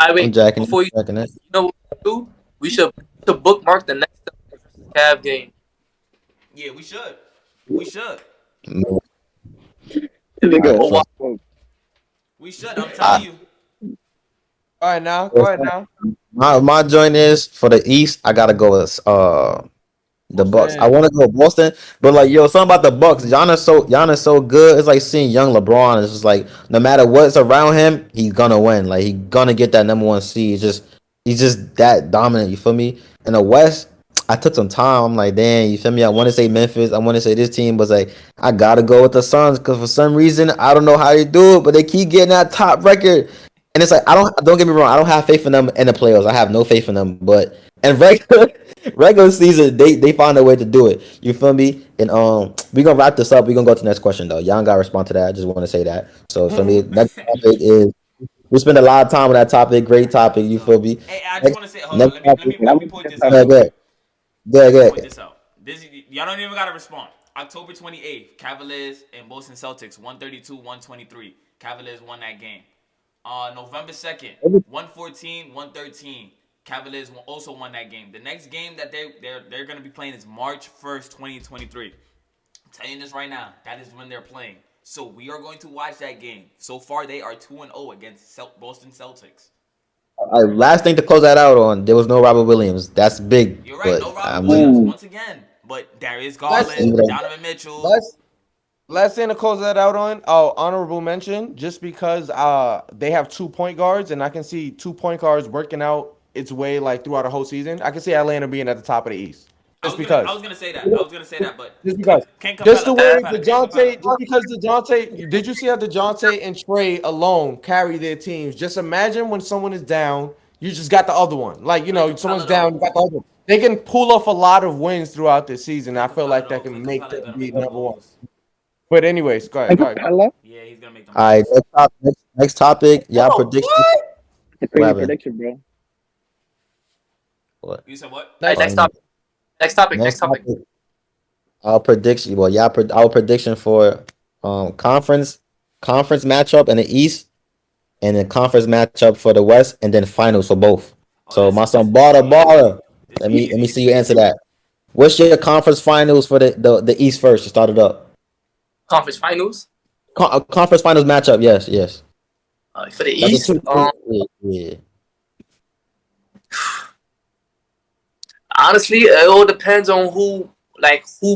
I I'm wait jacking before you jacking it. know what we do. We should to bookmark the next Cavs game. Yeah, we should. We should. Mm, Nigga, Alright, But why? so We should. I'm telling I, you. All right, now. Go ahead now. my joint is for the East. I gotta go with the Bucks. I Boston. want to go Boston, but like yo, something about the Bucks. Giannis so good. It's like seeing young LeBron. It's just like no matter what's around him, he's gonna win. Like he's gonna get that number one seed. He's just that dominant. You feel me? In the West, I took some time. I'm like, damn, you feel me? I want to say Memphis. I want to say this team, but like I gotta go with the Suns because for some reason I don't know how they do it, but they keep getting that top record. And it's like don't get me wrong. I don't have faith in them in the playoffs. I have no faith in them, but in regular season, they find a way to do it. You feel me? And we gonna wrap this up. We gonna go to the next question though. Y'all gotta respond to that. I just want to say that. So for me, next topic is we spend a lot of time with that topic. Great topic. You feel me? Hey, I just Next want to say, hold on. next topic. Let me point this I'm out Yeah, real quick. Let me point good. this out. This y'all don't even gotta respond. October 28th, Cavaliers and Boston Celtics, 132-123. Cavaliers won that game. November 2nd, 114-113. Cavaliers also won that game. The next game that they're gonna be playing is March 1st, 2023. I'm telling you this right now. That is when they're playing. So we are going to watch that game. So far, they are 2-0 against Boston Celtics. Last thing to close that out on. There was no Robert Williams. That's big, You're right. but No Robert I'm just Williams Ooh. once again, but Darius Let's Garland, leave it at Donovan Mitchell. let's last thing to close that out on. Oh, honorable mention. Just because they have 2 point guards, and I can see 2 point guards working out its way like throughout a whole season. I can see Atlanta being at the top of the East. Just I because. was gonna say that. I was gonna say that, but Just because. Ken Just the Capella, Ken way Capella, Ken Capella. DeJounte, just because DeJounte, did you see how DeJounte and Trey alone carry their teams? Just imagine when someone is down, you just got the other one. Like, Clint someone's Capella down, though. you got the other one. They can pull off a lot of wins throughout the season. I feel like that can Clint make Capella is them gonna be make them number one. lose. But anyways, go ahead, And go ahead. Capella, Yeah, he's gonna make them all right. lose. Next topic. Y'all Oh, prediction. what? it's a What crazy happened? prediction, bro. What? You said what? All right, Next, next topic. Next topic. Next Next topic. topic. Our prediction. Well, our prediction for conference matchup in the East and then conference matchup for the West, and then finals for both. Oh, So my son this Barter, easy. Barter. This Let me easy. see you answer that. What's your conference finals for the East first? To start it up. Conference finals Conference finals matchup. Yes, yes. for the That's a East. yeah. Honestly, it all depends on who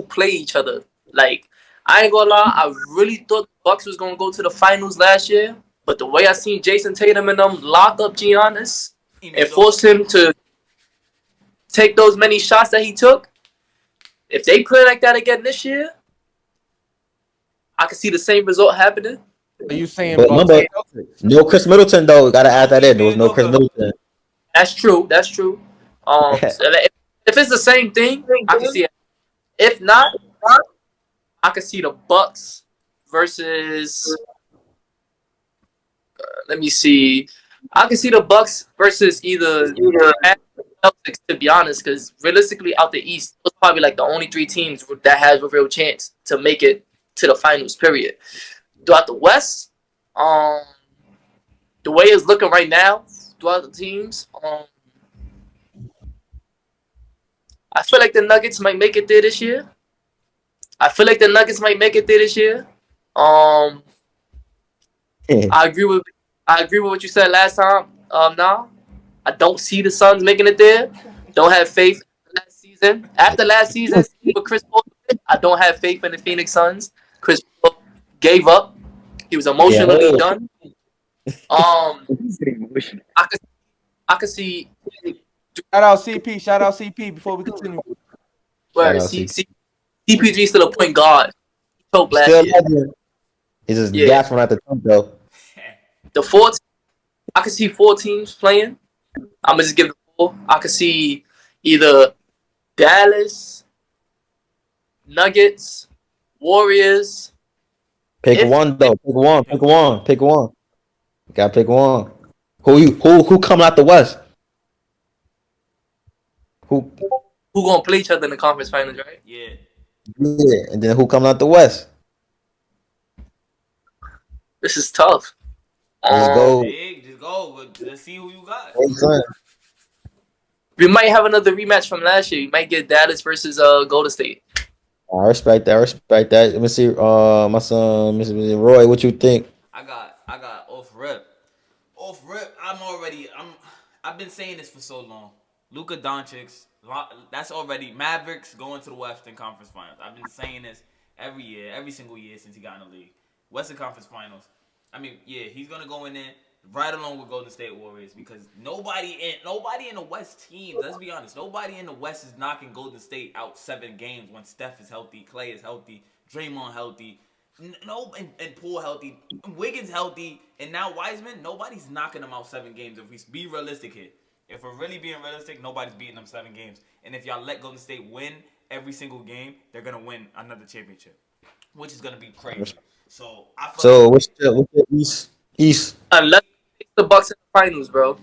play each other. Like, I ain't gonna lie, I really thought the Bucks was gonna go to the finals last year, but the way I seen Jason Tatum and them lock up Giannis and Emigo. force him to take those many shots that he took, if they play like that again this year, I can see the same result happening. are you saying But Bucks remember, and Celtics? no Chris Middleton though. Gotta add No that in. There was Ime no Chris Udoka. Middleton. That's true. That's true. So if it's the same thing, I can see it. If not, I can see the Bucks versus. Let me see. I can see the Bucks versus either Celtics. To be honest, because realistically, out the East, those probably like the only three teams that has a real chance to make it to the finals. Period. Throughout the West, the way it's looking right now, throughout the teams, I feel like the Nuggets might make it there this year. I feel like the Nuggets might make it there this year. Um, I agree with what you said last time. Now I don't see the Suns making it there. Don't have faith last season. season. After last season, seeing what Chris Paul did, I don't have faith in the Phoenix Suns. Chris Paul gave up. He was Yeah. emotionally done. Um, Emotion. I could I could see Shout out CP. Shout out CP. Before we continue, Shout where out CP. CPG still a point guard. He choked last Still year. legend. He's just Yeah, gasping at the top though. the four. I could see four teams playing. I'm gonna just give the four. I could see either Dallas, Nuggets, Warriors. Pick If one though. Pick one. Pick one. Pick one. You gotta pick one. Who coming out the West? Who who gonna play each other in the conference finals, right? Yeah. yeah, and then who coming out the West? This is tough. Let's go. Big, just go. Let's see who you got. Hey, son. We might have another rematch from last year. We might get Dallas versus Golden State. I respect that. I respect that. Let me see. My son, Mr. Roy, what you think? I got off rip. Off rip. I've been saying this for so long. Luka Doncic. That's already Mavericks going to the Western Conference Finals. I've been saying this every year, every single year since he got in the league. Western Conference Finals. I mean, yeah, he's gonna go in there right along with Golden State Warriors because nobody in the West team. Let's be honest, nobody in the West is knocking Golden State out 7 games when Steph is healthy, Clay is healthy, Draymond healthy, and Poole healthy, Wiggins healthy, and now Wiseman. Nobody's knocking them out 7 games. If we be realistic here, if we're really being realistic, nobody's beating them 7 games. And if y'all let Golden State win every single game, they're gonna win another championship, which is gonna be crazy. So I feel So like what's the East? Unless it's the Bucks in the finals, bro.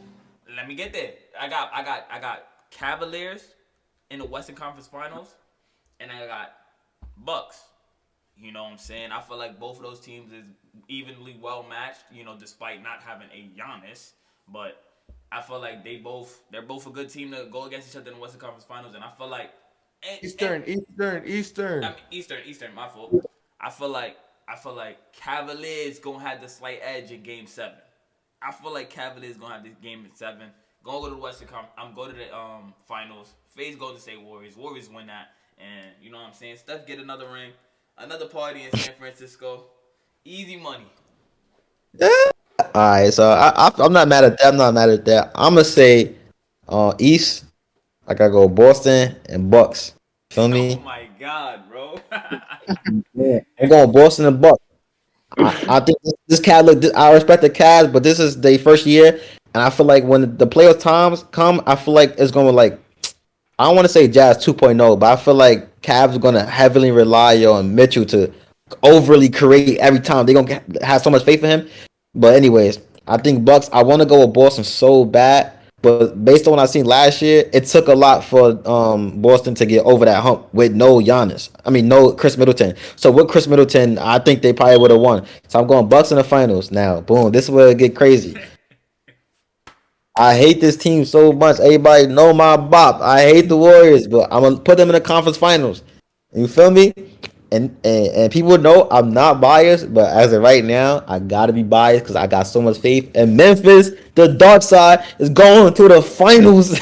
let me get there. I got Cavaliers in the Western Conference Finals, and I got Bucks. You know what I'm saying? I feel like both of those teams is evenly well matched. Despite not having a Giannis, but I feel like they're both a good team to go against each other in the Western Conference Finals, and I feel like Eastern. I mean, Eastern, my fault. I feel like Cavaliers gonna have the slight edge in Game 7. I feel like Cavaliers gonna have this game in 7. Gonna go to the Western Conference. I'm go to the finals. Face Golden State Warriors. Warriors win that, and you know what I'm saying. Steph get another ring, another party in San Francisco. Easy money. Yeah. All right. So I'm not mad at that. I'm not mad at that. I'm gonna say East. I gotta go Boston and Bucks. Feel Oh me? my God, bro. Yeah. I'm going Boston and Bucks. I think this cat look. I respect the Cavs, but this is their first year, and I feel like when the playoff times come, I feel like it's going to like I don't want to say Jazz 2.0, but I feel like Cavs are going to heavily rely on Mitchell to overly create every time. They're going to have so much faith in him. But anyways, I think Bucks. I want to go with Boston so bad, but based on what I seen last year, it took a lot for Boston to get over that hump with no Giannis. I mean, no Chris Middleton. So with Chris Middleton, I think they probably would have won. So I'm going Bucks in the finals. Now, boom, this is where it get crazy. I hate this team so much. Everybody know my bop. I hate the Warriors, but I'm gonna put them in the conference finals. You feel me? And people know I'm not biased, but as of right now, I gotta be biased because I got so much faith. And Memphis, the dark side, is going to the finals.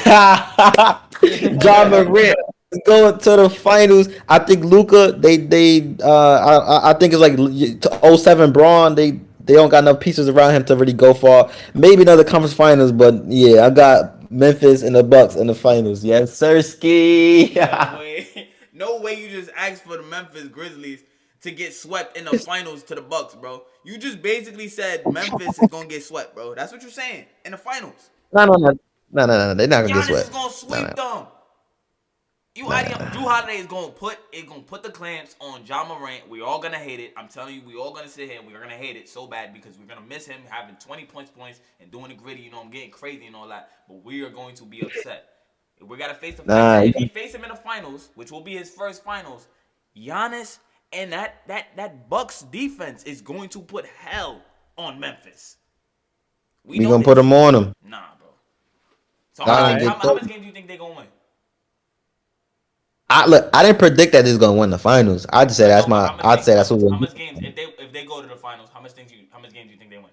John Morant is going to the finals. I think Luca, I think it's like '07 Braun. They don't got enough pieces around him to really go far. Maybe another conference finals, but yeah, I got Memphis and the Bucks in the finals. Yes, sir, ski. No way. No way you just asked for the Memphis Grizzlies to get swept in the finals to the Bucks, bro. You just basically said Memphis is gonna get swept, bro. That's what you're saying in the finals. No, no, no, no. They're not gonna get Giannis is swept. gonna No, sweep no, them. no, no, no. Drew Holiday is gonna put the clamps on John Morant. We all gonna hate it. I'm telling you, we all gonna sit here and we're gonna hate it so bad because we're gonna miss him having 20 points and doing the gritty. I'm getting crazy and all that. But we are going to be upset. If we gotta face the fact Nah, that if he face him in the finals, which will be his first finals, Giannis and that Bucks defense is going to put hell on Memphis. We we know gonna put this. them on them. Nah, bro. So Nah, Alright. how much games do you think they're gonna win? I didn't predict that he's gonna win the finals. I just said that's No, but my. I'd say that's who. how much games if they go to the finals? How much games do you think they win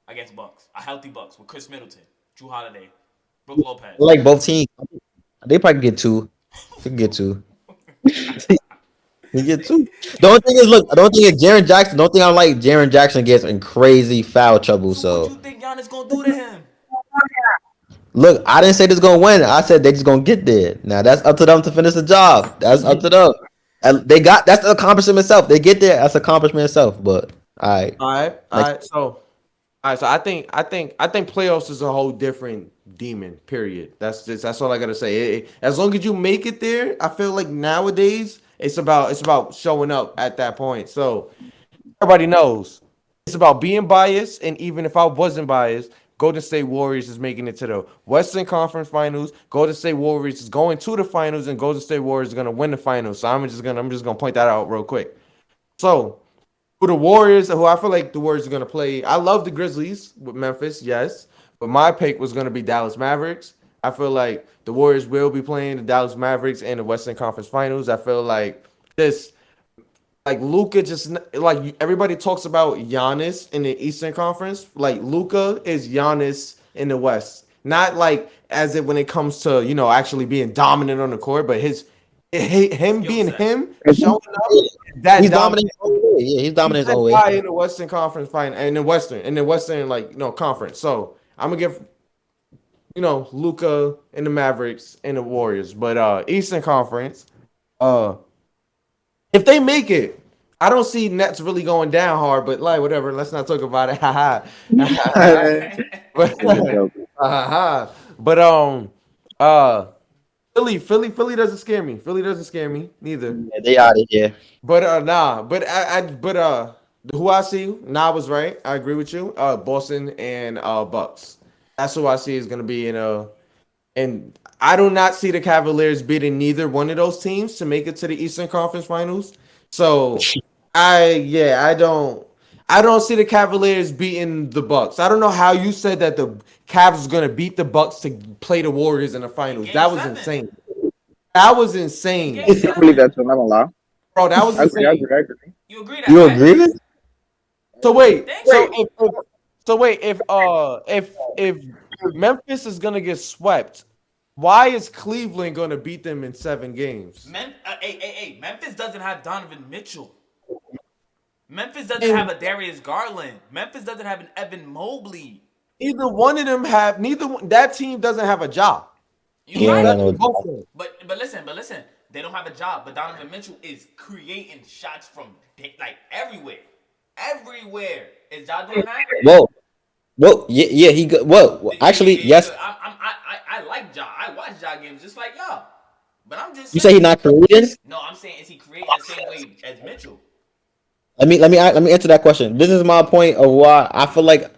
against Bucks? A healthy Bucks with Chris Middleton, Drew Holiday, Brook I Lopez. like both teams. They probably get two. He get two. He get two. The only thing is, look. The only thing is, Jaren Jackson. The only thing I like, Jaren Jackson gets in crazy foul trouble. So what you So think Giannis gonna do to him? look, I didn't say this gonna win. I said they just gonna get there. Now that's up to them to finish the job. That's up to them. And they got that's the accomplishment itself. They get there. That's accomplishment itself. But all right, All right, all next. right. So, all right. So I think playoffs is a whole different demon. Period. That's all I gotta say. As long as you make it there, I feel like nowadays it's about showing up at that point. So everybody knows it's about being biased, and even if I wasn't biased, Golden State Warriors is making it to the Western Conference Finals. Golden State Warriors is going to the finals, and Golden State Warriors is gonna win the finals. So I'm just gonna point that out real quick. So for the Warriors, who I feel like the Warriors are gonna play, I love the Grizzlies with Memphis, yes, but my pick was gonna be Dallas Mavericks. I feel like the Warriors will be playing the Dallas Mavericks in the Western Conference Finals. I feel this like Luca like everybody talks about Giannis in the Eastern Conference. Like Luca is Giannis in the West. Not like as it when it comes to actually being dominant on the court, but him Skill being set. him showing up that He's dominant. dominating his own way. Yeah, he's He's dominating his that own way. guy in the Western Conference final and in the Western conference. So I'm gonna give Luca and the Mavericks and the Warriors, but Eastern Conference. Uh, if they make it, I don't see Nets really going down hard, but like whatever. Let's not talk about it. but It's a joke. but uh Philly doesn't scare me. Philly doesn't scare me neither. Yeah, they out of here. But nah, but who I see, nah was right. I agree with you. Boston and Bucks. That's who I see is gonna be and I do not see the Cavaliers beating neither one of those teams to make it to the Eastern Conference Finals. So I don't see the Cavaliers beating the Bucks. I don't know how you said that the Cavs was gonna beat the Bucks to play the Warriors in the finals. Game That was 7. insane. That was insane. Game I believe that too. I'm not gonna lie. Bro, that was I agree. I insane. agree. I agree. You agree that? You right? agree with? So wait, Thank so you. if Memphis is gonna get swept, why is Cleveland gonna beat them in 7 games? Hey, Memphis doesn't have Donovan Mitchell. Memphis doesn't And have a Darius Garland. Memphis doesn't have an Evan Mobley. neither one of them have that team doesn't have a job. You He ain't right. got no Both job. of them. But listen. They don't have a job. But Donovan Mitchell is creating shots from like everywhere. Everywhere. Is y'all doing that? Whoa, yeah, he good. Whoa, actually, yes. I like Ja. I watch Ja games just like y'all. But I'm just You say saying. he's not creating? No, I'm saying is he creating the same way as Mitchell? Let me answer that question. This is my point of why I feel like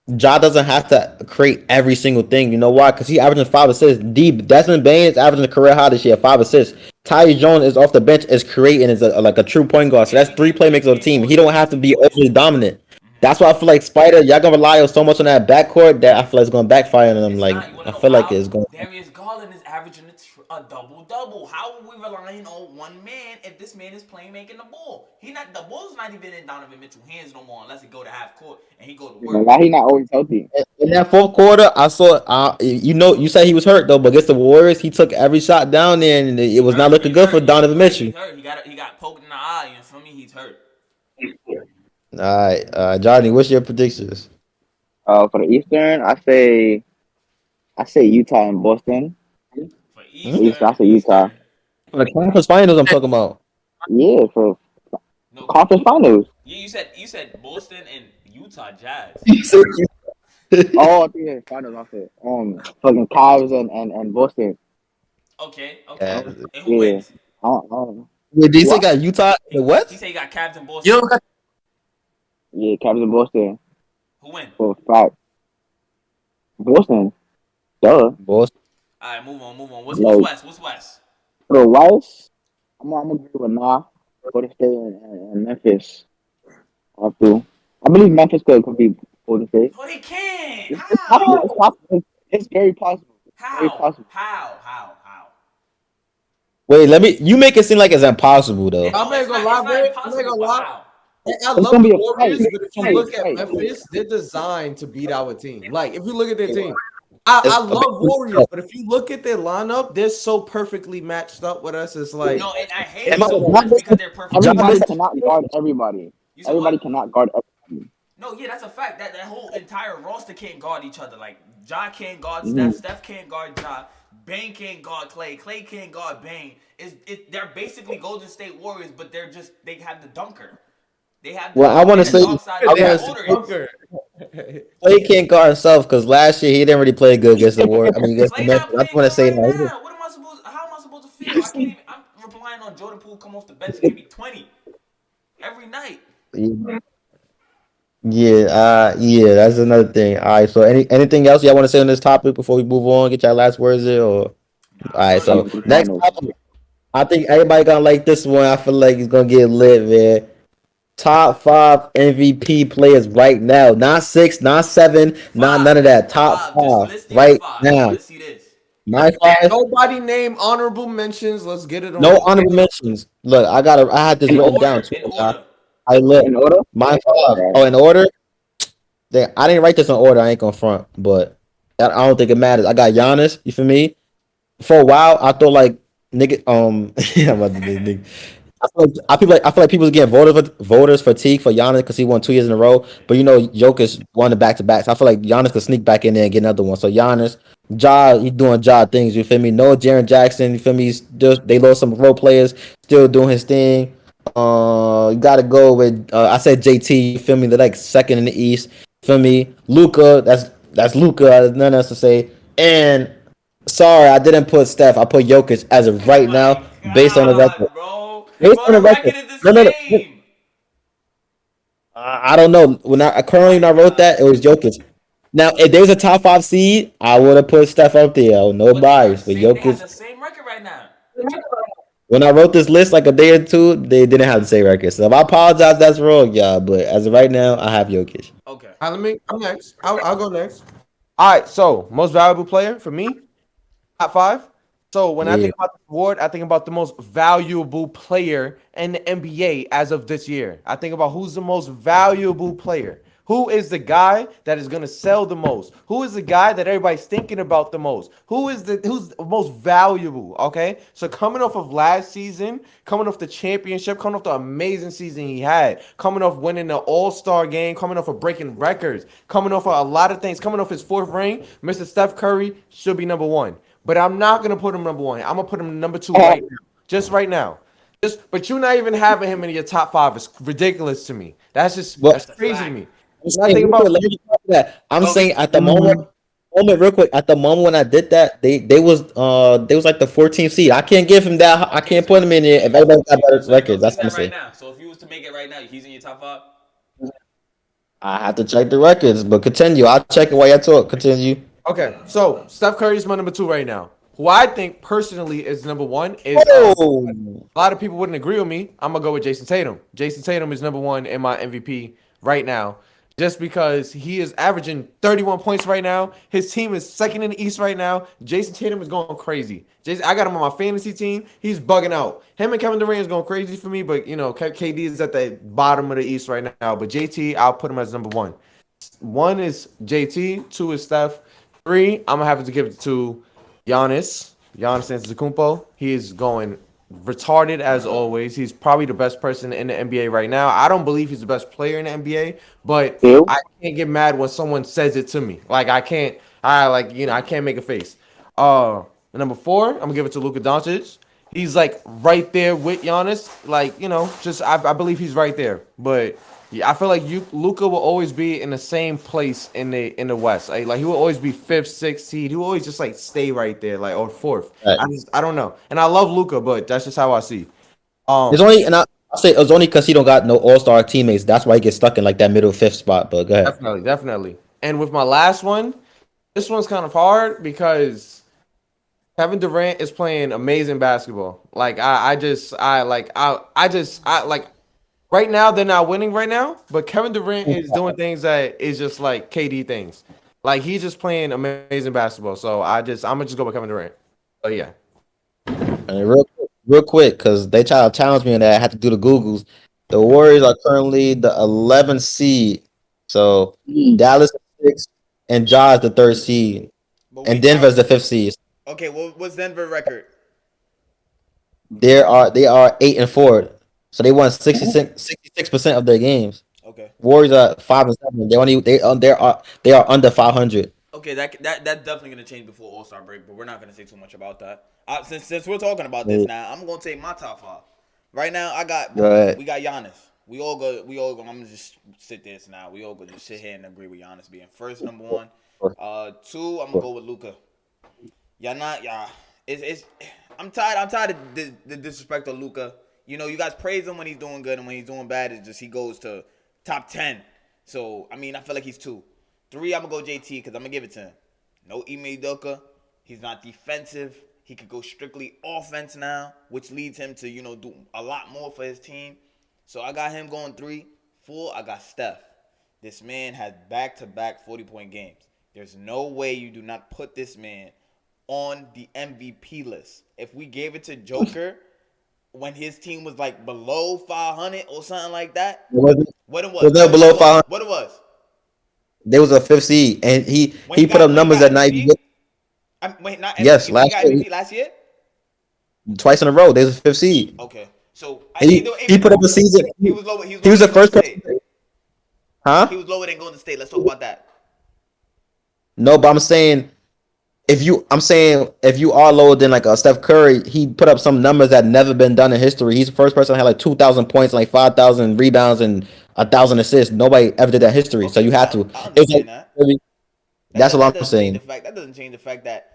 Ja doesn't have to create every single thing. You know why? Because he averaging 5 assists. Desmond Bain is averaging a career high this year, 5 assists. Tyus Jones is off the bench, is creating as like a true point guard. So that's 3 playmakers on the team. He don't have to be overly dominant. That's why I feel like Spider, y'all gonna rely on so much on that backcourt that I feel like it's gonna backfire on them. It's Like not. You wanna I know feel like how? it's going. Darius Garland is averaging a double-double. How are we relying on one man if this man is playing making the ball? The ball's not even in Donovan Mitchell's hands no more unless he go to half court and he go to But work. why he not always healthy? In that fourth quarter, I saw. You said he was hurt though, but against the Warriors, he took every shot down there, and it was not looking good for Donovan Mitchell. He's hurt. He got poked in the eye. You feel me? He's hurt. All right, Johnny, what's your predictions? For the Eastern, I say Utah and Boston. For East, I say Utah. For the conference finals, I'm talking about. Yeah, for No, conference finals. Yeah, you said Boston and Utah Jazz. Oh, I think yeah, finals. I said fucking Cavs and Boston. Okay. Yeah. And who Yeah. wins? I don't. Wait, did you say What? got Utah in the He West? said he got Cavs and Boston. You don't got Yeah, Cavs and Boston Who win? for a fact. Boston, duh. Boston. All right, move on. What's Like- West? What's West? For the West, I'm gonna agree with Nah. Golden State and Memphis. I believe Memphis could be Golden State. No, they can't. It's possible. It's How? possible. It's very possible. Very How? possible. How? Wait, you make it seem like it's impossible though. I'm not gonna lie, bro. I'm not gonna lie. I It's love gonna be the a fight. Warriors, but if you look at Fight. Memphis, they're designed to beat our team. Like, if you look at their team, I It's love Warriors, but if you look at their lineup, they're so perfectly matched up with us. It's like No, and I hate am it I so not much because missing? they're perfectly John Everybody missing? matched. cannot guard everybody. You said Everybody what? cannot guard everybody. No, yeah, that's a fact. That whole entire roster can't guard each other. Like Ja can't guard Steph, Mhm. Steph can't guard Ja, Bane can't guard Clay, Clay can't guard Bane. They're basically Golden State Warriors, but they have the dunker. They have Well, I want to they're the say, dog side I of they where want have to the water say, is. bunker. Clay can't guard himself because last year he didn't really play good against the War. I mean, against the Clay Memphis. not I just playing want to good say right that. now. What am I supposed? How am I supposed to feel? I can't even. I'm relying on Jordan Poole come off the bench and give me 20 every night. Yeah, yeah, that's another thing. All right, so anything else y'all want to say on this topic before we move on? Get your last words in, or all Nah, we right. already On So to the already. next finals. topic, I think everybody gonna like this one. I feel like it's gonna get lit, man. Top five MVP players right now, not six, not seven, not Five, none of that. Top five. Just five list your right five. now. Let's see this. My five. Nobody name honorable mentions. Let's get it No on. honorable mentions. Look, I had this In written down order. too. In I, order. I look. In order? My five. Right. Oh, in order. I didn't write this in order. I ain't gonna front, but I don't think it matters. I got Giannis. You feel me? For a while, I thought like nigga. I'm about to say nigga. I feel like people getting voters fatigue for Giannis because he won 2 years in a row. But you know, Jokic won the back to back. So I feel like Giannis could sneak back in there and get another one. So Giannis, he doing things. You feel me? No Jaren Jackson. You feel me? They lost some role players, still doing his thing. You gotta go with I said JT. You feel me? They're like second in the East. Feel me? Luca. That's Luca. Nothing else to say. And sorry, I didn't put Steph. I put Jokic as of Oh right my now, based on the record. god, bro. Based Bro, on the the record. record is the No, no, no. same. I don't know. Oh Currently my when I wrote god. that, it was Jokic. Now, if there's a top five seed, I would have put Steph up there. Oh, no But they are bias, but same. They have Jokic. the same record right now. When I wrote this list like a day or two, they didn't have the same record. So if I apologize, that's wrong, y'all. But as of right now, I have Jokic. Okay. All right, let me. I'm next. I'll go next. All right. So most valuable player for me, top five. So when I Yeah. think about the award, I think about the most valuable player in the NBA as of this year. I think about who's the most valuable player. Who is the guy that is going to sell the most? Who is the guy that everybody's thinking about the most? Who's the most valuable? Okay, so coming off of last season, coming off the championship, coming off the amazing season he had, coming off winning the All Star game, coming off of breaking records, coming off of a lot of things, coming off his fourth ring, Mr. Steph Curry should be number one. But I'm not gonna put him number one. I'm gonna put him number two right now, just right now. But you're not even having him in your top five is ridiculous to me. Well, That's That's a crazy to fact. me. I'm When I saying think real quick, about let me get back to that. I'm But we saying at the moment real quick. At the moment when I did that, they was like the 14th seed. I can't give him that. I okay, can't put him in there if everybody got better so you records. don't see That's what I'm that right saying. now. So if you was to make it right now, he's in your top five. I have to check the records, but continue. I'll check it while you talk. Continue. okay, so Steph Curry is my number two right now. Who I think personally is number one is Oh, a lot of people wouldn't agree with me. I'm gonna go with Jason Tatum. Jason Tatum is number one in my MVP right now, just because he is averaging 31 points right now. His team is second in the East right now. Jason Tatum is going crazy. Jason, I got him on my fantasy team. He's bugging out. Him and Kevin Durant is going crazy for me, but you know KD is at the bottom of the East right now. But JT, I'll put him as number one. One is JT, two is Steph, three I'm gonna have to give it to Giannis Antetokounmpo. He is going retarded as always. He's probably the best person in the NBA right now. I don't believe he's the best player in the NBA, but Two. I can't get mad when someone says it to me. Like I can't. I can't make a face. Number four, I'm gonna give it to Luka Doncic. He's like right there with Giannis. Like just I believe he's right there. But yeah, I feel like Luca will always be in the same place in the West. Like he will always be fifth, sixth seed. He will always just like stay right there, like or fourth. right. I don't know. And I love Luca, but that's just how I see. It's Um, only and I say it's only because he don't got no All Star teammates. That's why he gets stuck in like that middle fifth spot. But go ahead. definitely. And with my last one, this one's kind of hard because Kevin Durant is playing amazing basketball. Like I like right now they're not winning right now, but Kevin Durant is doing things that is just like KD things. Like he's just playing amazing basketball. So I'm gonna just go with Kevin Durant. Oh yeah. And real quick, because they try to challenge me on that. I had to do the Googles. The Warriors are currently the 11th seed. So Mm. Dallas is six and Jaws the third seed. But and wait, all Denver's right. the fifth seed. Okay, what's Denver record? They are 8-4, so they won 66% of their games. Okay. Warriors are 5-7. They are under 500. Okay, that's definitely gonna change before All Star break, but we're not gonna say too much about that. Since we're talking about this Go now, I'm gonna take my top five. Right now, I got ahead. we got Giannis. We all go. I'm gonna just sit this now. We all go just sit here and agree with Giannis being first, number one. Two, I'm gonna go with Luca. Y'all not y'all. It's I'm tired of the disrespect of Luca. You know, you guys praise him when he's doing good, and when he's doing bad, it's just he goes to top 10. So I mean, I feel like he's two. Three, I'm gonna go JT because I'm gonna give it to him. No Ime Udoka. He's not defensive. He could go strictly offense now, which leads him to do a lot more for his team. So I got him going three. Four, I got Steph. This man had back-to-back 40-point games. There's no way you do not put this man on the MVP list. If we gave it to Joker when his team was like below 500 or something like that, what it was, Was that what below it was, 500? what it was. They was a fifth seed, and he When he he put up got when he numbers got that not even MVP, good. wait, not Yes, MVP. When he last got year, MVP last year. twice in a row, they was a fifth seed. Okay, so He put up a season. he was lower. He was He lower was the than Golden first person, State. huh? He was lower than Golden State. Let's talk about that. No, but I'm saying if you are lower than like a Steph Curry, he put up some numbers that never been done in history. He's the first person that had like 2,000 points, like 5,000 rebounds, and 1,000 assists. Nobody ever did that in history. So Okay, you have to. I It's like, understand that. that's what That I'm doesn't change the saying. fact. That doesn't change the fact that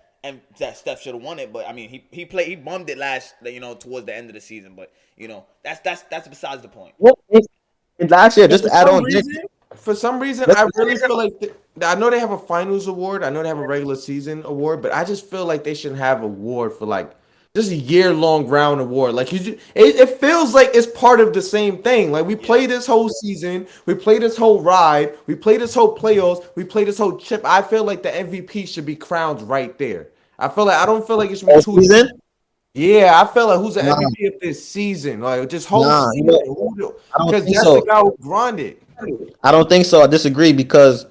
Steph should have won it. But I mean, he bummed it towards the end of the season. But that's besides the point. Well, last year, But just to add on, for some reason, just I really feel like I know they have a finals award. I know they have a regular season award, but I just feel like they should have an award for like just a year-long round award. Like it feels like it's part of the same thing. Like we Yeah. play this whole season, we play this whole ride, we play this whole playoffs, we play this whole chip. I feel like the MVP should be crowned right there. I don't feel like it should be whole two. season. Yeah, I feel like who's the Nah, MVP of this season? Like this whole nah, season, I don't because think that's the so. guy who grinded. I don't think so. I disagree because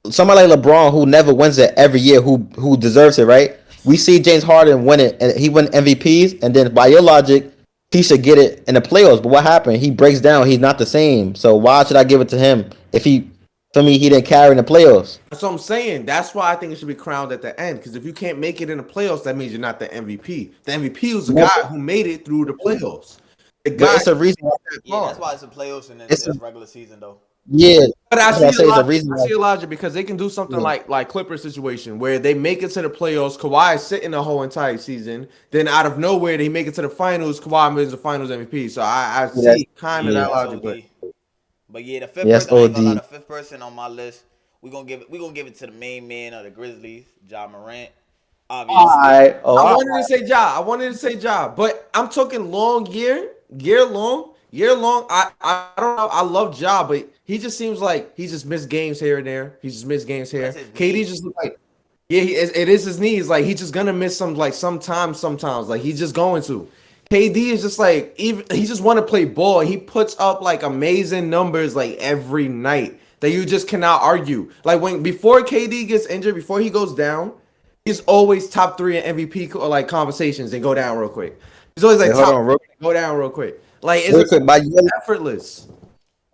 somebody like LeBron who never wins it every year, who deserves it, right? We see James Harden win it, and he win MVPs, and then by your logic, he should get it in the playoffs. But what happened? He breaks down. He's not the same. So why should I give it to him if for me, he didn't carry in the playoffs? That's what I'm saying. That's why I think it should be crowned at the end. Because if you can't make it in the playoffs, that means you're not the MVP. The MVP was the No, guy who made it through the playoffs. The but guy it's a reason. that Yeah, that's far. why it's a playoffs and It's a, it's regular season though. yeah. But I That's what I see the say. It's a logic. reason. I see a logic because they can do something Yeah. like Clippers situation where they make it to the playoffs. Kawhi is sitting the whole entire season. Then out of nowhere they make it to the finals. Kawhi wins the finals MVP. So I Yes, see kind of Yeah, that yeah. that's logic. But OD. But yeah, the fifth Yes, person, I ain't gonna lie, OD. the fifth person on my list, we gonna give it to the main man of the Grizzlies, Ja Morant. All Obviously. right. Oh, I all wanted to say Ja. I wanted to say Ja, but I'm talking long year long. I don't know. I love Ja, but he just seems like he just missed games here and there. He just missed games here. That's his KD knees. just look like yeah, it is his knees. Like he's just gonna miss some like sometimes. Like he's just going to. KD is just like even he just want to play ball. He puts up like amazing numbers like every night that you just cannot argue. Like when before KD gets injured, before he goes down, he's always top three in MVP like conversations and go down real quick. He's always like right. Hold top on, three, go down real quick. Like real it's quick. effortless.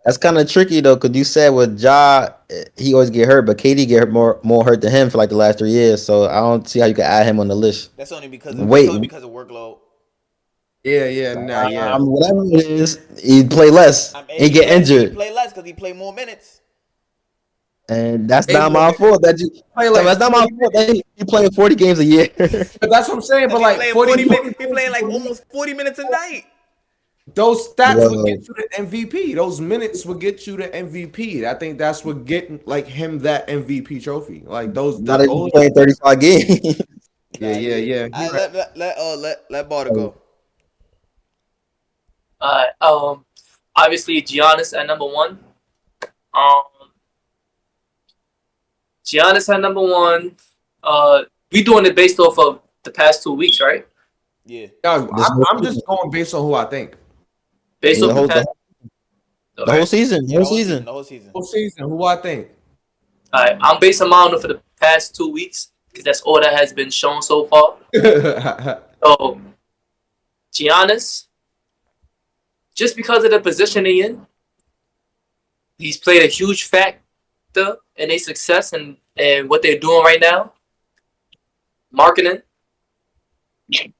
That's kind of tricky though, because you said with Ja, he always get hurt, but KD get hurt more hurt than him for like the last 3 years. So I don't see how you can add him on the list. That's only because of Wait, workload. Yeah. whatever it is, he play less. He get He injured, play less because he play more minutes. and that's Hey, not my fault. play like That's not my fault. That he playing 40 games a year. but that's what I'm saying. But Cause he like playing 40 minutes. He playing like almost 40 minutes a night. those stats would Yo, get you the MVP. Those minutes would get you the MVP. I think that's what getting like him that MVP trophy. Like those not even those playing 35 games. yeah. All right, let Barter go. Obviously Giannis at number one. Um, Giannis at number one. We doing it based off of the past 2 weeks, right? Yeah. Dog, This I'm just going based on who I think. Based the off the whole past. the whole season, Yeah, the whole season. Whole season, who I think. Alright, I'm basing mine off for the past 2 weeks because that's all that has been shown so far. So, Giannis, just because of the position he's in, he's played a huge factor in their success and what they're doing right now. Marketing. He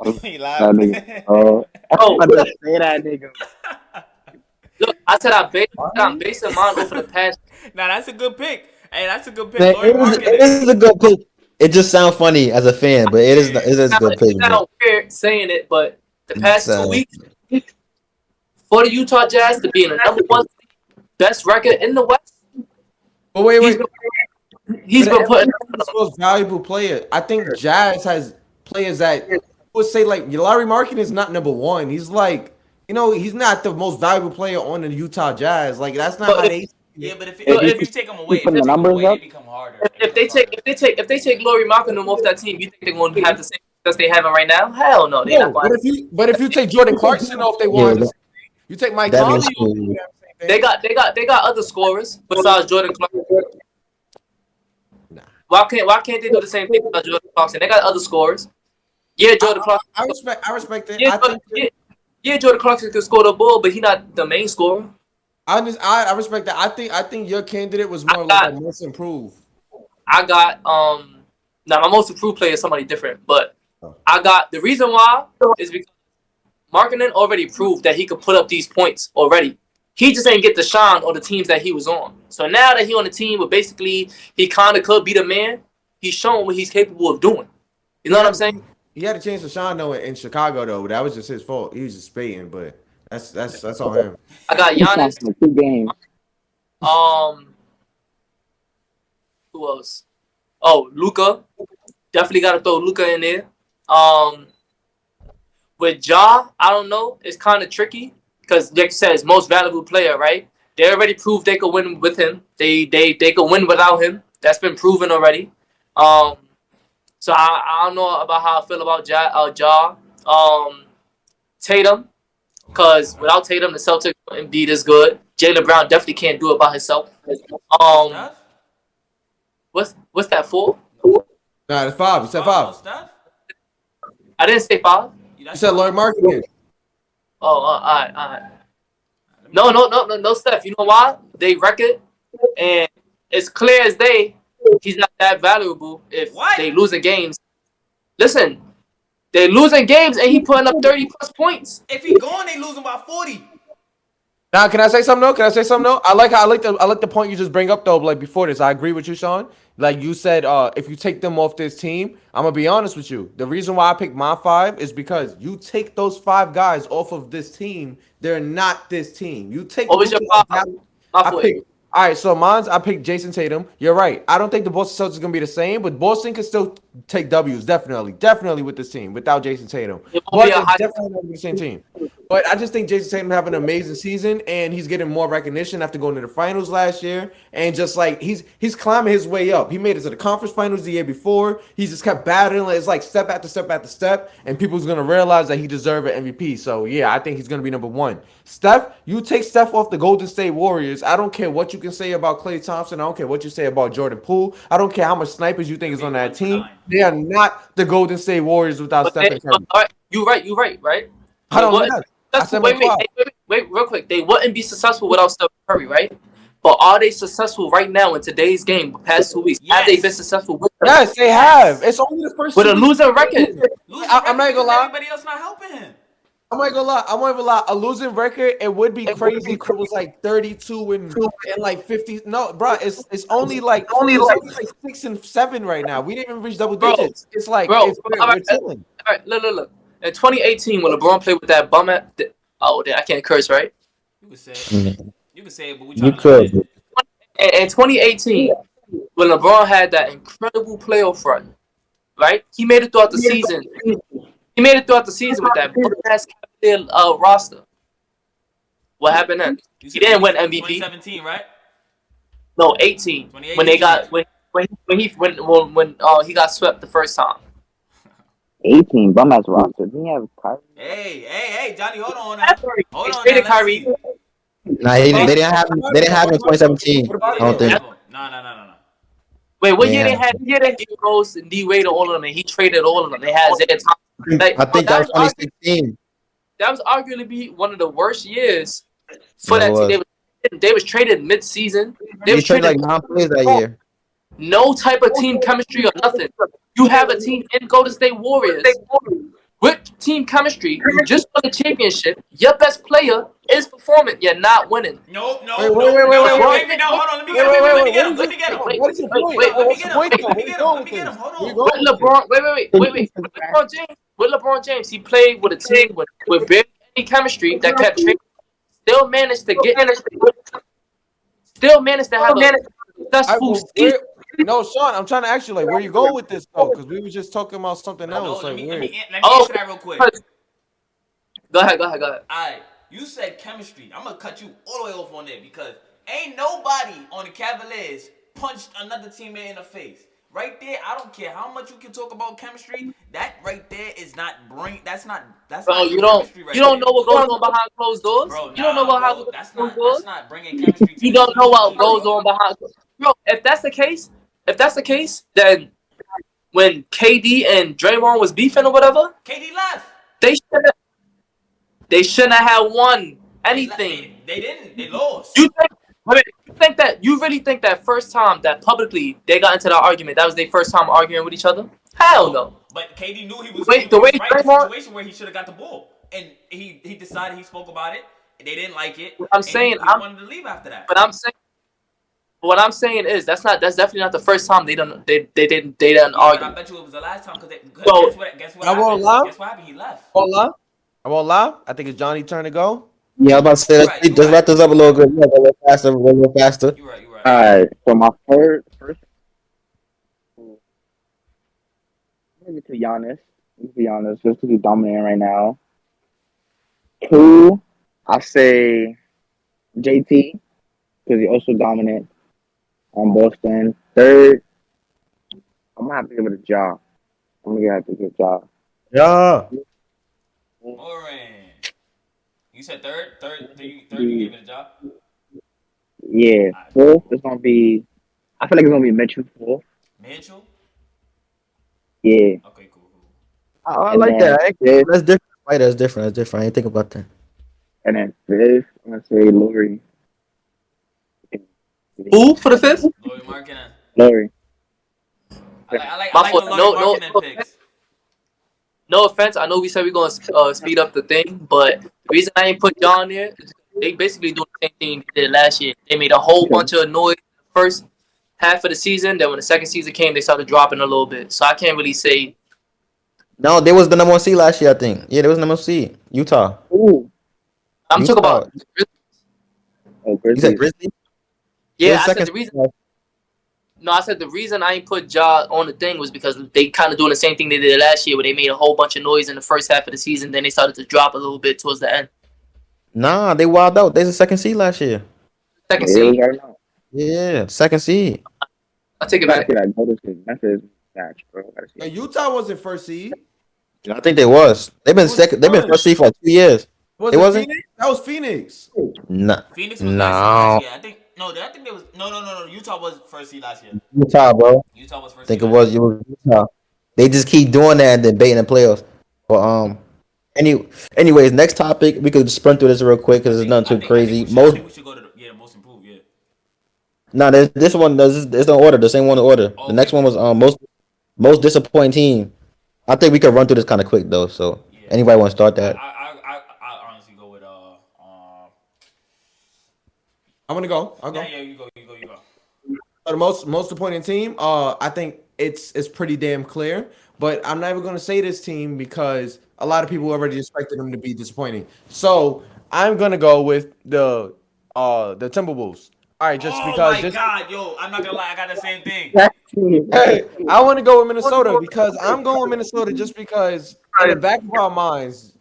That nigga. laughing. Oh, Oh, I just say that nigga. look, I said I'm basing mine off for the past. Nah, that's a good pick. Hey, that's a good pick. Man, Laurie it Marketing. is a good pick. It just sounds funny as a fan, but it Yeah. is a good pick, It bro. sounds weird saying it, but the It's, past 2 weeks for the Utah Jazz to be in the number one best record in the West, But wait, he's wait. he's But been putting. everyone's the most valuable player. I think Jazz has players that would say like Larry Markin is not number one. He's like, he's not the most valuable player on the Utah Jazz. Like that's not But how if, they. Yeah, but if If if you you take him away, putting the numbers it up, become harder. It if they becomes harder. if they take Laurie Markkinen off that team, you think they're going to have the same success they having right now? Hell no, they're not No, going. but if you take Jordan Clarkson off, they yeah, won. You take Mike that Conley makes off, sense. they would have the same thing. They got other scorers besides Jordan Clarkson. Nah. Why can't they do the same thing without Jordan Clarkson? They got other scorers. Yeah, Jordan Clarkson. I respect it. Yeah, Jordan Clarkson can score the ball, but he's not the main scorer. I respect that. I think your candidate was more like a most improved. I got now my most improved player is somebody different, but Oh. I got the reason why is because Markkinen already proved that he could put up these points already. He just ain't get the shine on the teams that he was on. So now that he on the team where basically he kind of could be the man, he's shown what he's capable of doing. You know what I'm saying? He had a chance to shine though in Chicago though. That was just his fault. He was just spitting, but that's on him. I got he shot Giannis. for 2 games. Who else? Oh, Luka. Definitely got to throw Luka in there. With Ja, I don't know. It's kind of tricky because, like you said, it's most valuable player, right? They already proved they could win with him. They could win without him. That's been proven already. So I don't know about how I feel about Ja. Tatum, because without Tatum, the Celtics wouldn't be this good. Jaylen Brown definitely can't do it by himself. Steph? What's that for? Nah, it's 5. You said Oh, 5. Steph? I didn't say 5. You said Larry Markin. Oh, all right. No, Steph. You know why? They record, and it's clear as day he's not that valuable if What? they losing games. Listen, they losing games, and he putting up 30 plus points. If he going, they losing by 40. Now, can I say something though? I like the point you just bring up though. Like before this, I agree with you, Sean. Like you said, if you take them off this team, I'm gonna be honest with you. The reason why I picked my 5 is because you take those 5 guys off of this team, they're not this team. You take. What was your Luka 5? I picked. All right, so I picked Jason Tatum. You're right. I don't think the Boston Celtics is gonna be the same, but Boston can still take W's. Definitely with this team without Jason Tatum. It But won't be a it's high. definitely not the same team. But I just think Jason Tatum having an amazing season, and he's getting more recognition after going to the finals last year, and just like he's climbing his way up. He made it to the conference finals the year before. He just kept battling. It's like step after step after step, and people's gonna realize that he deserves an MVP. So yeah, I think he's gonna be number 1. Steph, you take Steph off the Golden State Warriors. I don't care what you can say about Klay Thompson. I don't care what you say about Jordan Poole. I don't care how much snipers you think is on that team. They are not the Golden State Warriors without Steph and Curry. All right, you're right. I don't What- know. I said Wait, my 5. wait, real quick. They wouldn't be successful without Steph Curry, right? But are they successful right now in today's game? The past 2 weeks, have they been successful with them? Yes, they have. It's only the first With 2 a weeks. losing record? Losing I'm not record gonna lie. Everybody else not helping him. I'm not gonna lie. A losing record, it would be crazy if it was like 32 and like 50. No, bro, it's only like 6 and 7 right now. We didn't even reach double Bro, digits. It's like bro, we're all right. chilling. All right, look. In 2018, when LeBron played with that bum at, I can't curse, right? You could say it. Mhm. You could say it, but we You trying to could. In 2018, when LeBron had that incredible playoff run, right? He made it throughout the season. He made it throughout the season with that bum-ass Cavalier roster. What happened then? You He didn't win MVP. 2017, right? No, 18. 2018. When they got when he got swept the first time. 18 bum ass roster. Didn't he have Kyrie? Hey, Johnny, hold on now. Hold They on traded now. Let's Kyrie. see. Nah, they didn't have him in 2017. What about I don't They think. have him. No. Wait, what year they Yeah, had? The year that D Rose and D Wade and all of them, and he traded all of them. They had Zay Thompson. Like, I bro, think that was 2016. that was arguably one of the worst years for Yeah, it that team. was. They was traded mid season. They He was traded traded like 9 players that year. no type of team chemistry or nothing. You have a team in Golden State Warriors with team chemistry. You just won the championship. Your best player is performing. You're not winning. No. Wait, wait, wait, wait, wait, LeBron, wait. Okay, now hold on. Let me Wait, get him. wait, wait, Let me wait. get What him. is Let your me get him. wait, what is your wait, point? wait, Let me What's the get him. point though? Let me Where you get him. going Let with me get him. this? Hold Where you on. with going with this? LeBron, with LeBron James, he played with a team with barely any chemistry that kept trading. Still managed to get, still managed to have a successful Well, season. where? No, Sean, I'm trying to ask you like where you going with this though? Because we were just talking about something No, else. let Like me let where? me let me Oh, answer that real quick. go ahead. Alright, you said chemistry. I'm gonna cut you all the way off on it because ain't nobody on the Cavaliers punched another teammate in the face. Right there, I don't care how much you can talk about chemistry. That right there is not bring. That's Bro, not chemistry you right don't there, know what goes on behind closed doors. bro. You don't know Nah, what how bro. goes That's on closed not that's doors. not bringing chemistry to You the don't know what season, goes bro. on behind. Bro, if that's the case, then when KD and Draymond was beefing or whatever, KD left. they should they shouldn't have won They left. anything. They didn't. They lost. You think? You really think that first time that publicly they got into that argument, that was their first time arguing with each other? Hell No, no. but KD knew Wait, the he way was right in a Draymond, situation where he should have got the ball, and he decided he spoke about it. They didn't like it, I'm and saying, he wanted to leave after that. but I'm saying, what I'm saying is that's definitely not the first time they didn't Yeah, but I argue. bet you it was the last time because So guess what I won't happened? lie. Guess what happened? He left. I won't lie. I won't lie. I think it's Johnny's turn to go. Yeah, I was about to say You let's, right. You let's wrap right. this up a little good. Yeah, a little faster, a little faster. You right. You right. All right. So my first, I'm gonna to Giannis. Let's be honest, just to be dominant right now. Two, I say JT because he's also dominant on Boston. Third, I'm gonna have to give it a job. I'm gonna have to give it a job. Yeah. Oren. You said third. Third. You gave it a job. Yeah, Alright, fourth cool. is gonna be. I feel like it's gonna be Mitchell fourth. Mitchell. Yeah, Okay. Cool. I and like then that. fifth, That's different. Right, that's different. That's different. I didn't think about that. I'm gonna say Lori. who for the fifth? Laurie Markkinen. Lori. I My like fault. the Laurie Markkinen picks. No offense. I know we said we're gonna speed up the thing, but the reason I ain't put John there is they basically doing the same thing they did last year. They made a whole Okay. bunch of noise in the first half of the season. Then when the second season came, they started dropping a little bit. So I can't really say. No, they was the number one seed last year. I think. Yeah, they was number one seed. Utah. Ooh. I'm talking Utah. about. Oh, You said Grizzlies. Grizzlies. They Yeah, was I said second. the reason. No, I said the reason I ain't put Ja on the thing was because they kind of doing the same thing they did last year, where they made a whole bunch of noise in the first half of the season. Then they started to drop a little bit towards the end. Nah, they wild out. They was the second seed last year. Second Yeah, it was seed. right now. Yeah, second seed. I take it Gotta back. see that Memphis match, bro. Gotta see And that. Utah wasn't first seed. I think they was. They've been It was second. They've been Suns. first seed for like 2 years. Was It it wasn't. Phoenix? That was Phoenix. Nah, Phoenix was last no. year. I think no. I think they was no. Utah was first seed last year. Utah, bro. Utah was I first seed think it last was. year. It was Utah. They just keep doing that and then baiting the playoffs. But any, anyways, next topic. We could sprint through this real quick because it's nothing too crazy. I Most think we should go to the most improved. Yeah. no, there's this one. There's no order. The same one in order. The Okay. next one was most disappointing team. I think we could run through this kind of quick though. So Yeah. anybody want to start that? I honestly go with I'm gonna go. I'll go. yeah. You go. So the most disappointing team, I think it's pretty damn clear. But I'm not even gonna say this team because a lot of people already expected them to be disappointing. So I'm gonna go with the Timberwolves. All right, just Oh because my just God, yo! I'm not gonna lie. I got the same thing. That team. hey, I want to go with Minnesota because I'm going with Minnesota just because in the back of our minds,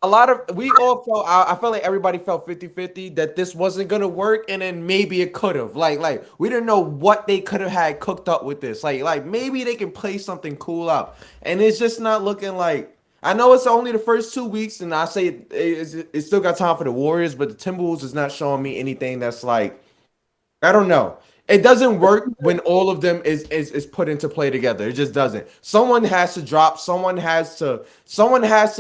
a lot of we all felt I felt like everybody felt 50-50 that this wasn't gonna work and then maybe it could have. Like we didn't know what they could have had cooked up with this. Like maybe they can play something cool out. And it's just not looking like I know it's only the first 2 weeks, and I say it still got time for the Warriors, but the Timberwolves is not showing me anything that's like I don't know. It doesn't work when all of them is put into play together. It just doesn't. Someone has to drop. Someone has to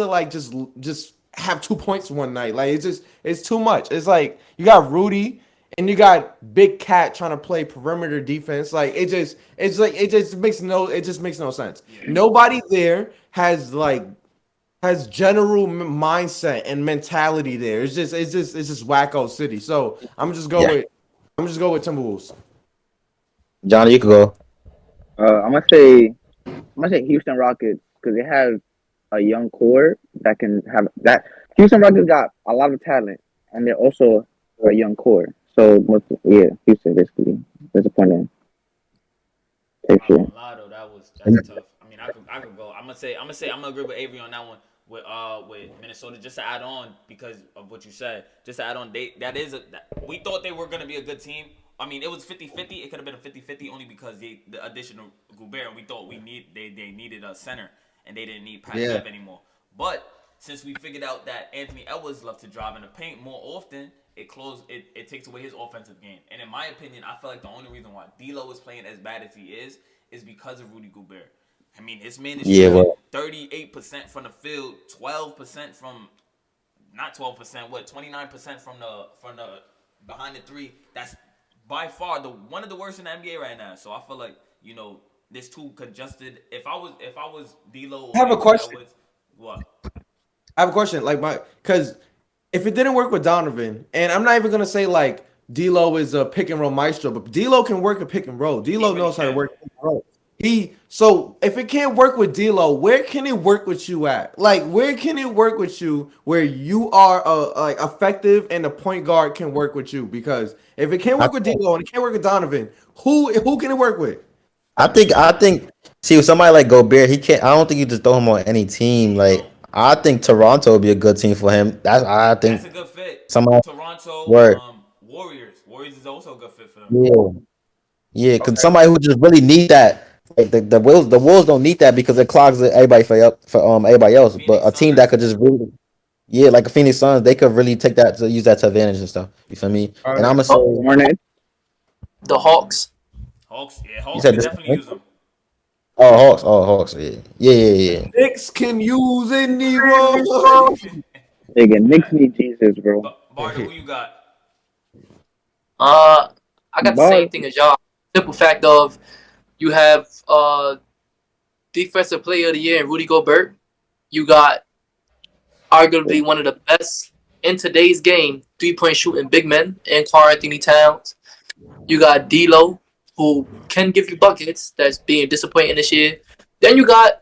like just have 2 points one night. Like it's too much. It's like you got Rudy and you got Big Cat trying to play perimeter defense. Like it just makes no sense. Yeah. Nobody there has general mindset and mentality there. It's just wacko city. So Yeah, I'm just go with Timberwolves. Johnny, you could go. I'm gonna say Houston Rockets because they have a young core that can have that. Houston Rockets got a lot of talent, and they're also a young core. So yeah, Houston basically disappointing. I'm Take not sure. gonna lie though, that's tough. I mean, I could go. I'm gonna agree with Avery on that one with Minnesota. Just to add on because of what you said, just to add on, we thought they were gonna be a good team. I mean, it was 50-50. It could have been a 50-50 only because the addition of Gobert. We thought they needed a center and they didn't need Pat Yeah. Bev anymore. But since we figured out that Anthony Edwards loved to drive in the paint more often, it takes away his offensive game. And in my opinion, I feel like the only reason why D'Lo is playing as bad as he is because of Rudy Gobert. I mean, this man is Yeah, shooting well, 38% from the field, 12% from not 12%, 29% from the behind the three. That's by far the one of the worst in the NBA right now. So I feel like this too congested. If I was D'Lo I or have a Anthony question. Edwards, what? I have a question. Because if it didn't work with Donovan, and I'm not even gonna say like D'Lo is a pick and roll maestro, but D'Lo can work a pick and roll. He D'Lo really knows how to can. work pick and roll. So if it can't work with D'Lo, where can it work with you at? Like where can it work with you where you are like effective and the point guard can work with you? Because if it can't I work with D'Lo and it can't work with Donovan, who can it work with? I think see with somebody like Gobert, he can't. I don't think you just throw him on any team. You Like don't. I think Toronto would be a good team for him. I That's think a good fit. somebody Toronto, word. Warriors. Warriors is also a good fit for them. Yeah, yeah, because Okay. somebody who just really need that. Like the Wolves don't need that because it clogs everybody for everybody else. But Phoenix a team that Suns. could just really yeah, like a Phoenix Suns, they could really take that to use that to advantage and stuff. You feel me? All And I'm right. gonna say Oh, Hornets. the Hawks. Hawks. Yeah, you Hawks said could this. definitely use them. Oh Hawks, yeah, yeah, yeah, yeah. Knicks can use anyone. Nigga, All Knicks right. need Jesus, bro. Barter, who you got? Uh, I got the But same thing as y'all. Simple fact of you have defensive player of the year in Rudy Gobert. You got arguably one of the best in today's game 3-point shooting big men in Karl Anthony Towns. You got D'Lo, who can give you buckets. That's being disappointing this year. Then you got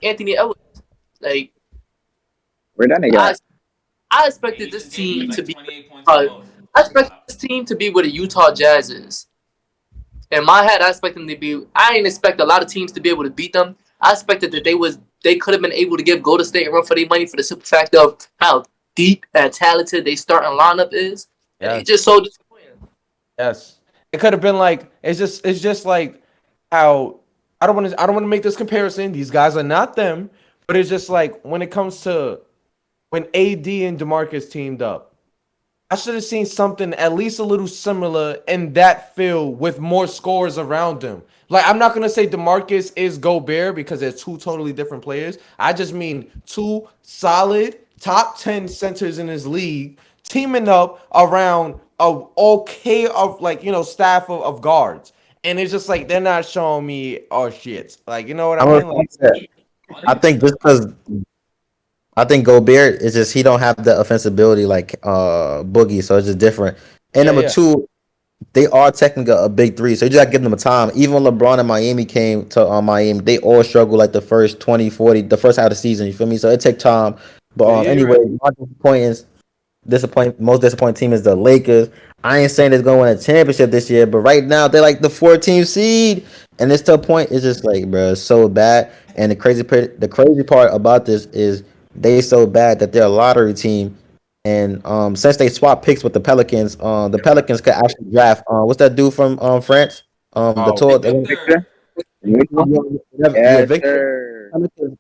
Anthony Edwards. Like where that nigga I at? I And expected he this just gave you team to like be. 28 points and Uh, most. I expected this team to be where the Utah Jazz is. In my head, I expected them to be. I didn't expect a lot of teams to be able to beat them. I expected that they could have been able to give Golden State a run for their money for the simple fact of how deep and talented their starting lineup is, and they Yes. just so disappointing. Yes. It could have been like it's just like how I don't want to make this comparison. These guys are not them, but it's just like when it comes to when AD and DeMarcus teamed up. I should have seen something at least a little similar in that field with more scores around them. Like I'm not gonna say DeMarcus is Gobert because they're two totally different players. I just mean two solid top 10 centers in his league teaming up around a okay of like staff of guards. And it's just like they're not showing me oh shit. Like you know what I I'm mean? Like gonna I think just 100%. because I think Gobert is just he don't have the offensive ability like Boogie, so it's just different. And yeah, number yeah. two, they are technically a big three, so you just gotta give them a time. Even when LeBron and Miami came to Miami, they all struggled like the first 20, 40, the first half of the season. You feel me? So it take time. But Yeah, you're anyway, right. my most disappointing team is the Lakers. I ain't saying it's gonna win a championship this year, but right now they're like the 14th seed, and it's to a point. It's just like, bro, it's so bad. And the crazy part about this is they so bad that they're a lottery team. And since they swapped picks with the Pelicans could actually draft what's that dude from France? The Oh, tour, Nick the, Victor. Victor? Victor? yeah, Yes, Victor. sir.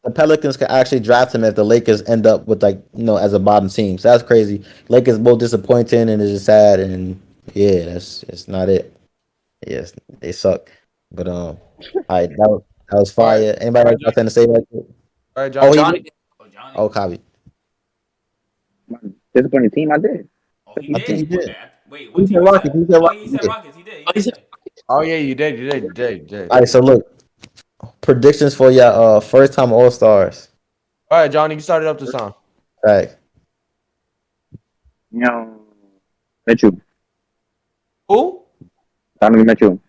The Pelicans could actually draft him if the Lakers end up with like as a bottom team. So that's crazy. Lakers both disappointing and it's just sad and yeah, that's it's not it. Yes, they suck. But all right, that was All right, fire. Anybody all right, else got Johnny. something to say right there? All right, Oh, Johnny. he Johnny. did. Oh, Johnny. Oh, copy. My disappointing team, I did. Oh, he I think he did. did. Wait, what He team said you Rockets. said? He said Oh, Rockets. he He said did. Rockets. He did. He Oh, did. Oh yeah, you did. All right, so look, predictions for your first time All Stars. All right, Johnny, you started up this time. Right. You know, Mitchell. Who? Donovan Mitchell.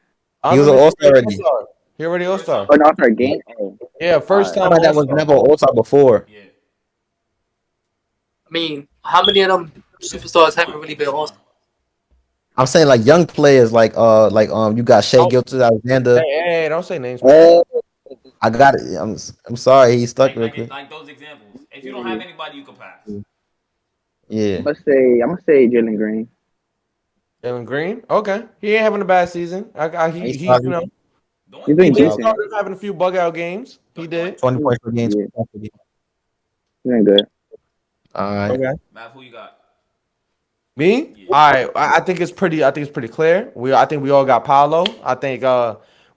He was Donovan an All Mitchell. Star already. All-Star. He already First All-Star. time. Oh, no, I'm sorry, game. Oh, Yeah, all first right. time Somebody that was All-Star. never All Star before. Yeah. I mean, how many of them superstars Just haven't one. really been Just all? one. I'm saying like young players like you got Shea Oh, Gilgeous hey, Alexander. hey, don't say names, man. Oh, I got it. I'm sorry, he stuck real quick. Like those examples. If you don't have yeah. anybody, you can pass. Yeah. I'm gonna say Jalen Green. Jalen Green. Okay, he ain't having a bad season. He's He you probably know The only He's he doing thing did is, decent. start having a few bug out games. He the only, did. 20 points per game. Yeah, 20 points per game. he's doing good. All right. Okay. Matt, who you got? Me? Yeah. All right. I think it's pretty. I think it's pretty clear. I think we all got Paolo. I think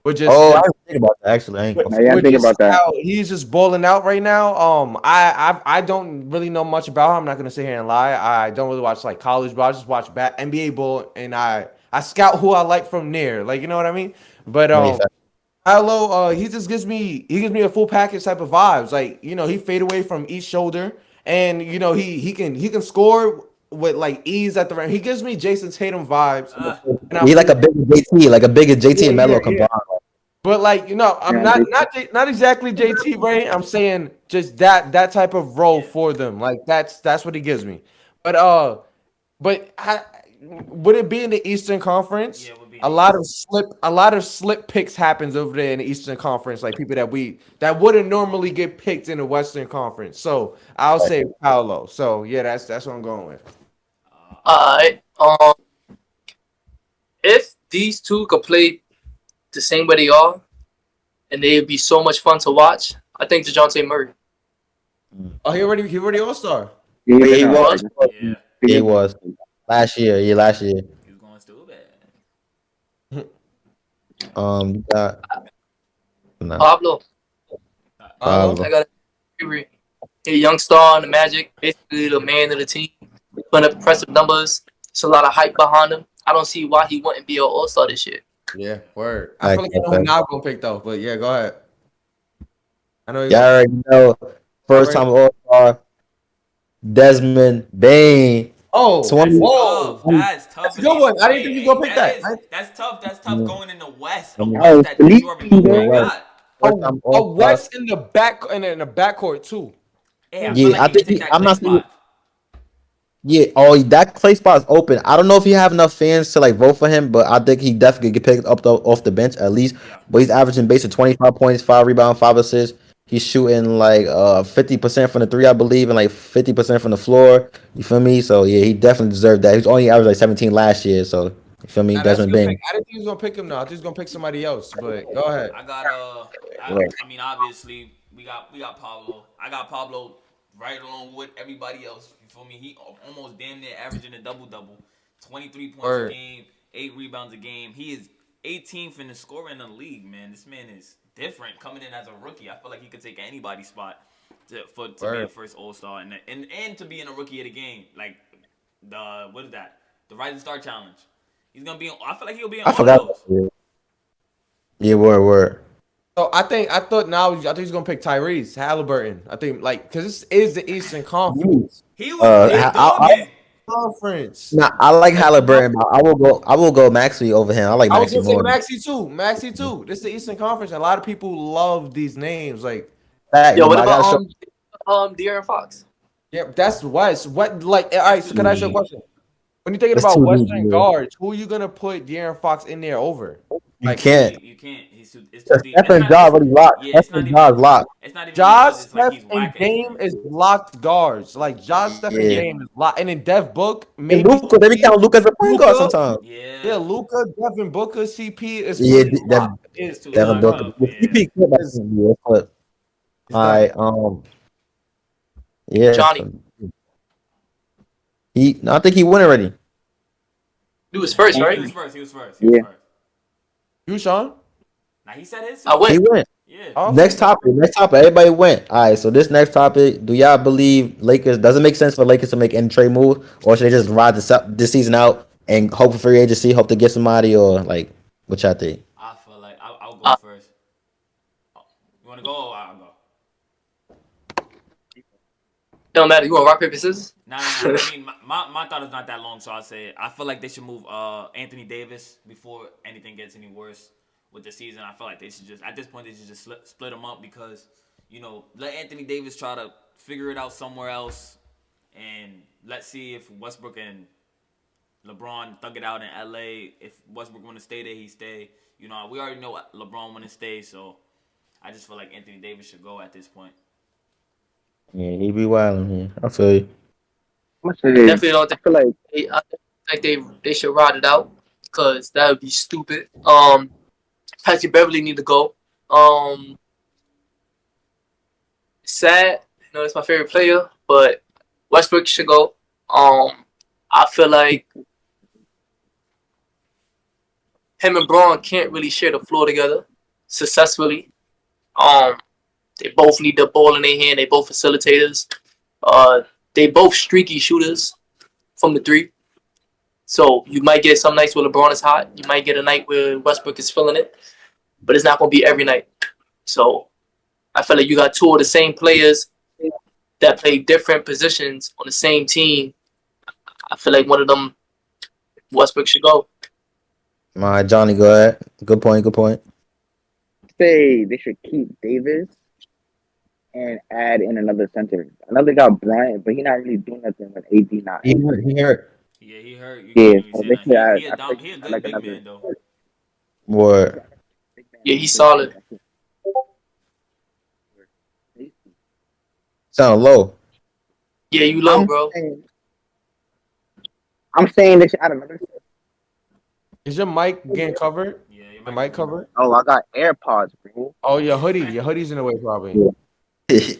we're Oh, I just didn't think about that actually. I ain't gonna Now, yeah, forget. I'm we're thinking just about that. how he's just balling out right now. I don't really know much about him. I'm not gonna sit here and lie. I don't really watch like college, but I just watch NBA ball, and I scout who I like from there. Like you know what I mean. But Wait, Paolo, he just gives me a full package type of vibes. Like he fade away from each shoulder, and he can score with like ease at the rim. He gives me Jason Tatum vibes, Uh, and he like a bigger JT, like a bigger JT yeah, and yeah, Melo yeah. combined. But like I'm Yeah, not exactly JT Brain. I'm saying just that type of role yeah. for them. Like that's what he gives me. But would it be in the Eastern Conference? Yeah, we'll be in the East. A lot of slip picks happens over there in the Eastern Conference, like people that wouldn't normally get picked in the Western Conference. So I'll say Paolo. So yeah, that's what I'm going with. I'll go. Alright. If these two could play the same way they are, and they'd be so much fun to watch, I think DeJounte Murray. Oh, he already All Star. he's Oh, yeah, he been was. Was Yeah. He was last year. Yeah, last year. He was going stupid. You got no Pablo. Paolo. Pablo. I got Murray. He's a young star on the Magic, basically the man of the team. Putting up impressive numbers. It's a lot of hype behind him. I don't see why he wouldn't be an All Star this year. Yeah, word. I feel like I know who now gonna pick though, but yeah, go ahead. I know you're Y'all going. already know. First time All Star. Desmond Bain. Oh, 20. whoa, That's tough. that's a good one. I didn't Hey, think you were hey, gonna pick that. that's tough. That's tough going in the West. A Mm. West Oh, that you already know who they sleeper. got. First time A All Star. West in the back and in the backcourt too. Hey, I feel Yeah, like I he could think take that I'm clay not saying. spot. Yeah, oh, that clay spot is open. I don't know if he have enough fans to like vote for him, but I think he definitely get picked up off the bench at least. Yeah. But he's averaging basically 25 points, 5 rebounds, 5 assists. He's shooting like 50% from the three, I believe, and like 50% from the floor. You feel me? So yeah, he definitely deserved that. He's only averaged like 17 last year, so you feel me? Nah, that's a Desmond good pick. Bain. I didn't think he was gonna pick him. Now I think he's gonna pick somebody else. But go ahead. I got I mean obviously we got Pablo. I got Pablo right along with everybody else. You feel me? He almost damn near averaging a double, 23 points a Word. game, 8 rebounds a game. He is 18th in the scorer in the league, man. This man is different coming in as a rookie. I feel like he could take anybody's spot to be a first All Star and to be in a rookie of the game. Like the what is that? The Rising Star Challenge. He's gonna be. I feel like he'll be in I all of forgot. those. Yeah, word. So I thought he's gonna pick Tyrese Halliburton. I think like because this is the Eastern Conference. He was big dogging. Conference. Nah, I like Halliburton, but I will go Maxey over him. I like I was Maxey gonna say more. Maxi too. Maxi too. This is the Eastern Conference. And a lot of people love these names. Like, Fact, Yo, but what I gotta show. about De'Aaron Fox? yeah, that's West. What like all right, so can I ask you a question? When you're thinking It's about too deep, Western yeah. guards, who are you gonna put De'Aaron Fox in there over? You Like can't. You can't. It's too deep. Stephen Jaws already locked. Yeah, it's not Stephen even. Jaws locked. It's not even Josh, because it's like Steph, he's and whack at Game anything. is locked guards. Like Josh, Steph, and Yeah. Game is locked. And then Dev Book, And maybe Luca, they be counting Luca as a point guard Luka. sometimes. Yeah, Yeah, Luca, Devin Booker, CP is Yeah, pretty that locked. it's too Devin locked Booker. up. The Yeah. CP clip, I It's, think, yeah, but it's all done. right, yeah. Johnny. So no, I think he won already. He was first, He right? was first. He was first. Yeah. You, Sean? Now he said his I too. He went. went. Yeah. Oh, Next okay. topic. Next topic. Everybody went. All right. So this next topic. Do y'all believe Lakers? Does it make sense for Lakers to make any trade move, or should they just ride this season out and hope for free agency, hope to get somebody, or like what y'all think? I feel like I'll go Uh, first. Oh, you want to go? Or I'll go. it don't matter. You want rock paper scissors? Nah. I mean, my thought is not that long, so I'll say it. I feel like they should move Anthony Davis before anything gets any worse with the season. I feel like they should just at this point they should just split them up because let Anthony Davis try to figure it out somewhere else, and let's see if Westbrook and LeBron thug it out in LA. If Westbrook want to stay there, he stay. We already know LeBron want to stay, so I just feel like Anthony Davis should go at this point. Yeah, he be wilding here. I feel you. I'm I gonna say, definitely don't I feel like I think they should ride it out because that would be stupid. Patrick Beverly need to go. Sad, it's my favorite player, but Westbrook should go. I feel like him and Braun can't really share the floor together successfully. Um, they both need the ball in their hand. They both facilitators. They both streaky shooters from the three. So you might get some nights where LeBron is hot. You might get a night where Westbrook is feeling it, but it's not going to be every night. So I feel like you got two of the same players that play different positions on the same team. I feel like one of them, Westbrook, should go. All right, Johnny, go ahead. Good point. Good point. say they should keep Davis and add in another center. I know they got Bryant, but he not really doing nothing when AD not He in. hurt. He hurt. Yeah, he hurt. You Yeah, can't really so say they that. should He add. he a I feel dom- like he a add good like big another man though. What? big man Yeah, who he's plays solid. defense. Sound low. Yeah, you low, I'm bro. saying, I'm saying they should add another. Is your mic getting covered? Yeah, you Your might mic cover. covered? Oh, I got AirPods, bro. Oh, your hoodie. Your hoodie's in the way, probably. Yeah.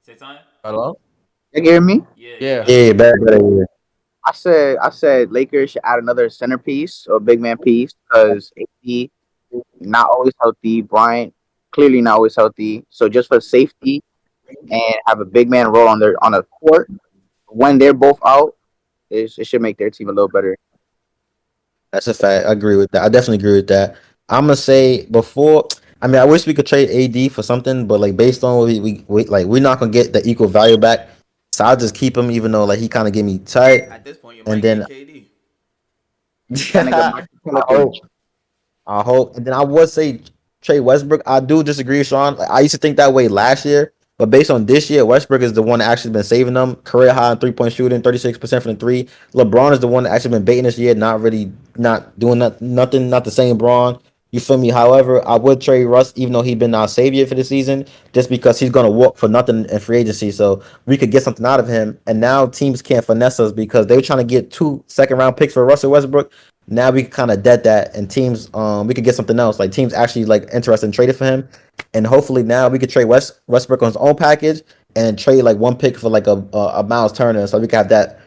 Say time. Hello? You hear me? Yeah, yeah, Yeah. better. Yeah, better. Yeah. I said Lakers should add another centerpiece or big man piece because AD not always healthy. Bryant clearly not always healthy. So just for safety and have a big man role on the court when they're both out, it should make their team a little better. That's a fact. I agree with that. I definitely agree with that. I'm gonna say before. I mean, I wish we could trade AD for something, but like based on what we like, we're not gonna get the equal value back. So I'll just keep him, even though like he kind of get me tight. At this point, you And might need then KD. That nigga I Marcus Pelicans. hope, I hope. And then I would say Trey Westbrook. I do disagree, Sean. Like, I used to think that way last year, but based on this year, Westbrook is the one that actually been saving them. Career high in 3 point shooting, 36% from the three. LeBron is the one that actually been baiting this year, not really, not doing nothing, not the same Braun. You feel me? However, I would trade Russ, even though he been our savior for the season, just because he's gonna walk for nothing in free agency. So we could get something out of him. And now teams can't finesse us because they were trying to get 2 second round picks for Russell Westbrook. Now we kind of dead that, and teams, we could get something else. Like teams actually like interested in trading for him, and hopefully now we could trade Westbrook on his own package and trade like one pick for like a Miles Turner, so we can have that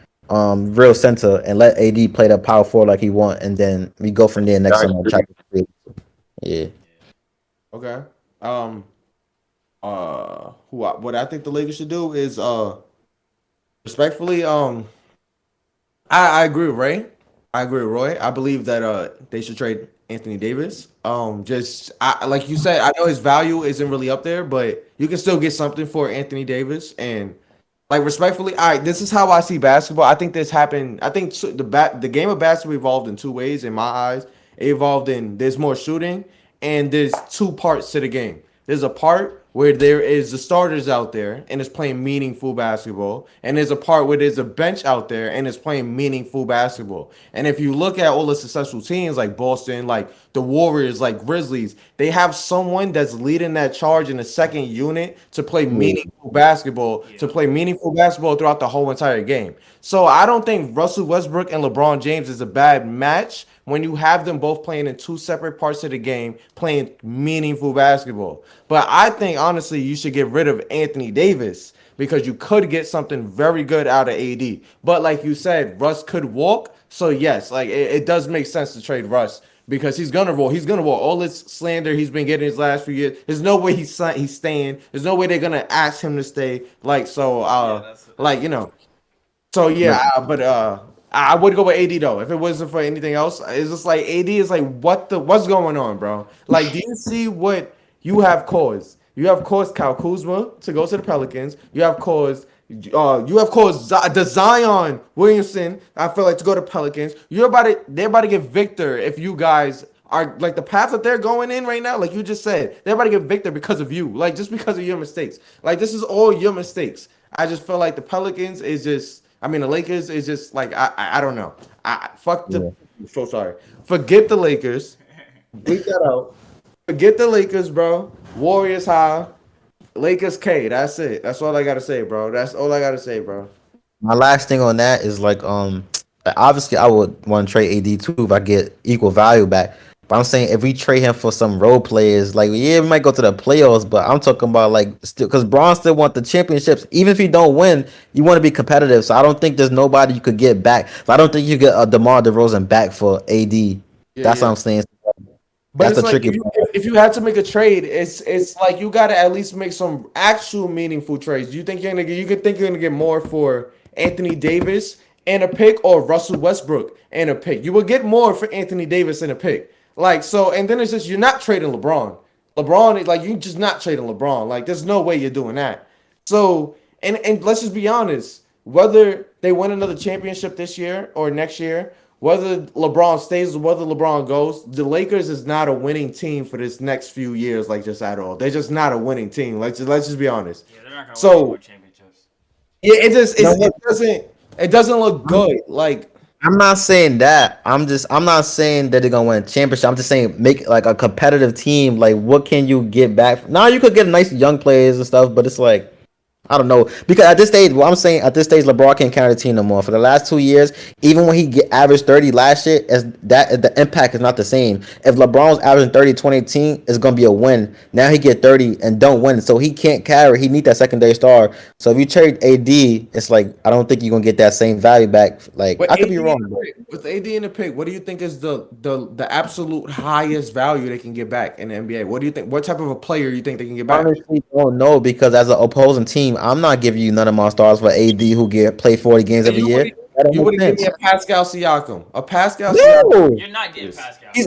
real center and let AD play the power forward like he want, and then we go from there next summer. Yeah, Okay. Um. What I think the Lakers should do is respectfully I agree with Ray. I agree with Roy. I believe that they should trade Anthony Davis. Just like you said, I know his value isn't really up there, but you can still get something for Anthony Davis. And like respectfully, all right, this is how I see basketball. I think this happened. I think the game of basketball evolved in two ways in my eyes. It evolved in there's more shooting and there's two parts to the game. There's a part where there is the starters out there and it's playing meaningful basketball, and there's a part where there's a bench out there and it's playing meaningful basketball. And if you look at all the successful teams like Boston, like the Warriors, like Grizzlies, they have someone that's leading that charge in the second unit to play Yeah. meaningful basketball throughout the whole entire game. So I don't think Russell Westbrook and LeBron James is a bad match when you have them both playing in two separate parts of the game, playing meaningful basketball. But I think honestly, you should get rid of Anthony Davis because you could get something very good out of AD. But like you said, Russ could walk. So yes, like it does make sense to trade Russ because he's gonna roll. He's gonna roll all this slander he's been getting his last few years. There's no way he's staying. There's no way they're gonna ask him to stay. Like so, Yeah, that's like true. so But yeah, but I would go with AD though. If it wasn't for anything else, it's just like AD is like what's going on, bro? Like, do you see what you have caused? You have caused Kyle Kuzma to go to the Pelicans. You have caused the Zion Williamson. I feel like to go to Pelicans. They're about to get Victor if you guys are like the path that they're going in right now. Like you just said, they're about to get Victor because of you. Like just because of your mistakes. Like this is all your mistakes. I just feel like the Pelicans is just. I mean, the Lakers is just like I don't know. I fuck the. yeah. I'm so sorry. Forget the Lakers. Bleep that out. Forget the Lakers, bro. Warriors high. Lakers K. That's it. That's all I gotta say, bro. That's all I gotta say, bro. My last thing on that is like obviously I would want to trade AD too if I get equal value back. But I'm saying if we trade him for some role players, like yeah, we might go to the playoffs, but I'm talking about like still because Braun still want the championships. Even if you don't win, you want to be competitive. So I don't think there's nobody you could get back. So I don't think you get a DeMar DeRozan back for AD. Yeah, That's what yeah. I'm saying. But That's it's the like tricky part. if you had to make a trade, it's like you gotta at least make some actual meaningful trades. Do you think you could think you're gonna get more for Anthony Davis and a pick or Russell Westbrook and a pick? You will get more for Anthony Davis and a pick. Like so, and then it's just you're not trading LeBron. LeBron is like you just not trading LeBron. Like there's no way you're doing that. So and let's just be honest, whether they win another championship this year or next year, whether LeBron stays or whether LeBron goes, the Lakers is not a winning team for this next few years, like just at all. They're just not a winning team. Let's just be honest. Yeah, they're not gonna win any more So championships. yeah, it just You know it doesn't look good. Like I'm not saying that. I'm not saying that they're gonna win a championship. I'm just saying make like a competitive team. Like what can you get back? Now you could get nice young players and stuff, but it's like I don't know because at this stage, what I'm saying at this stage, LeBron can't carry the team no more. For the last 2 years, even when he get averaged 30 last year, as that the impact is not the same. If LeBron was averaging 30 2018, it's gonna be a win. Now he get 30 and don't win, so he can't carry. He need that secondary star. So if you trade AD, it's like I don't think you're gonna get that same value back. Like with I could be AD in wrong, the but pick, with AD in the pick, what do you think is the absolute highest value they can get back in the NBA? What do you think? What type of a player you think they can get back? honestly don't know because as an opposing team, I'm not giving you none of my stars for AD who get play 40 games And every year. That don't you make wouldn't give me sense. a Pascal Siakam. A Pascal Siakam. No. You're not getting Yes. Pascal. He's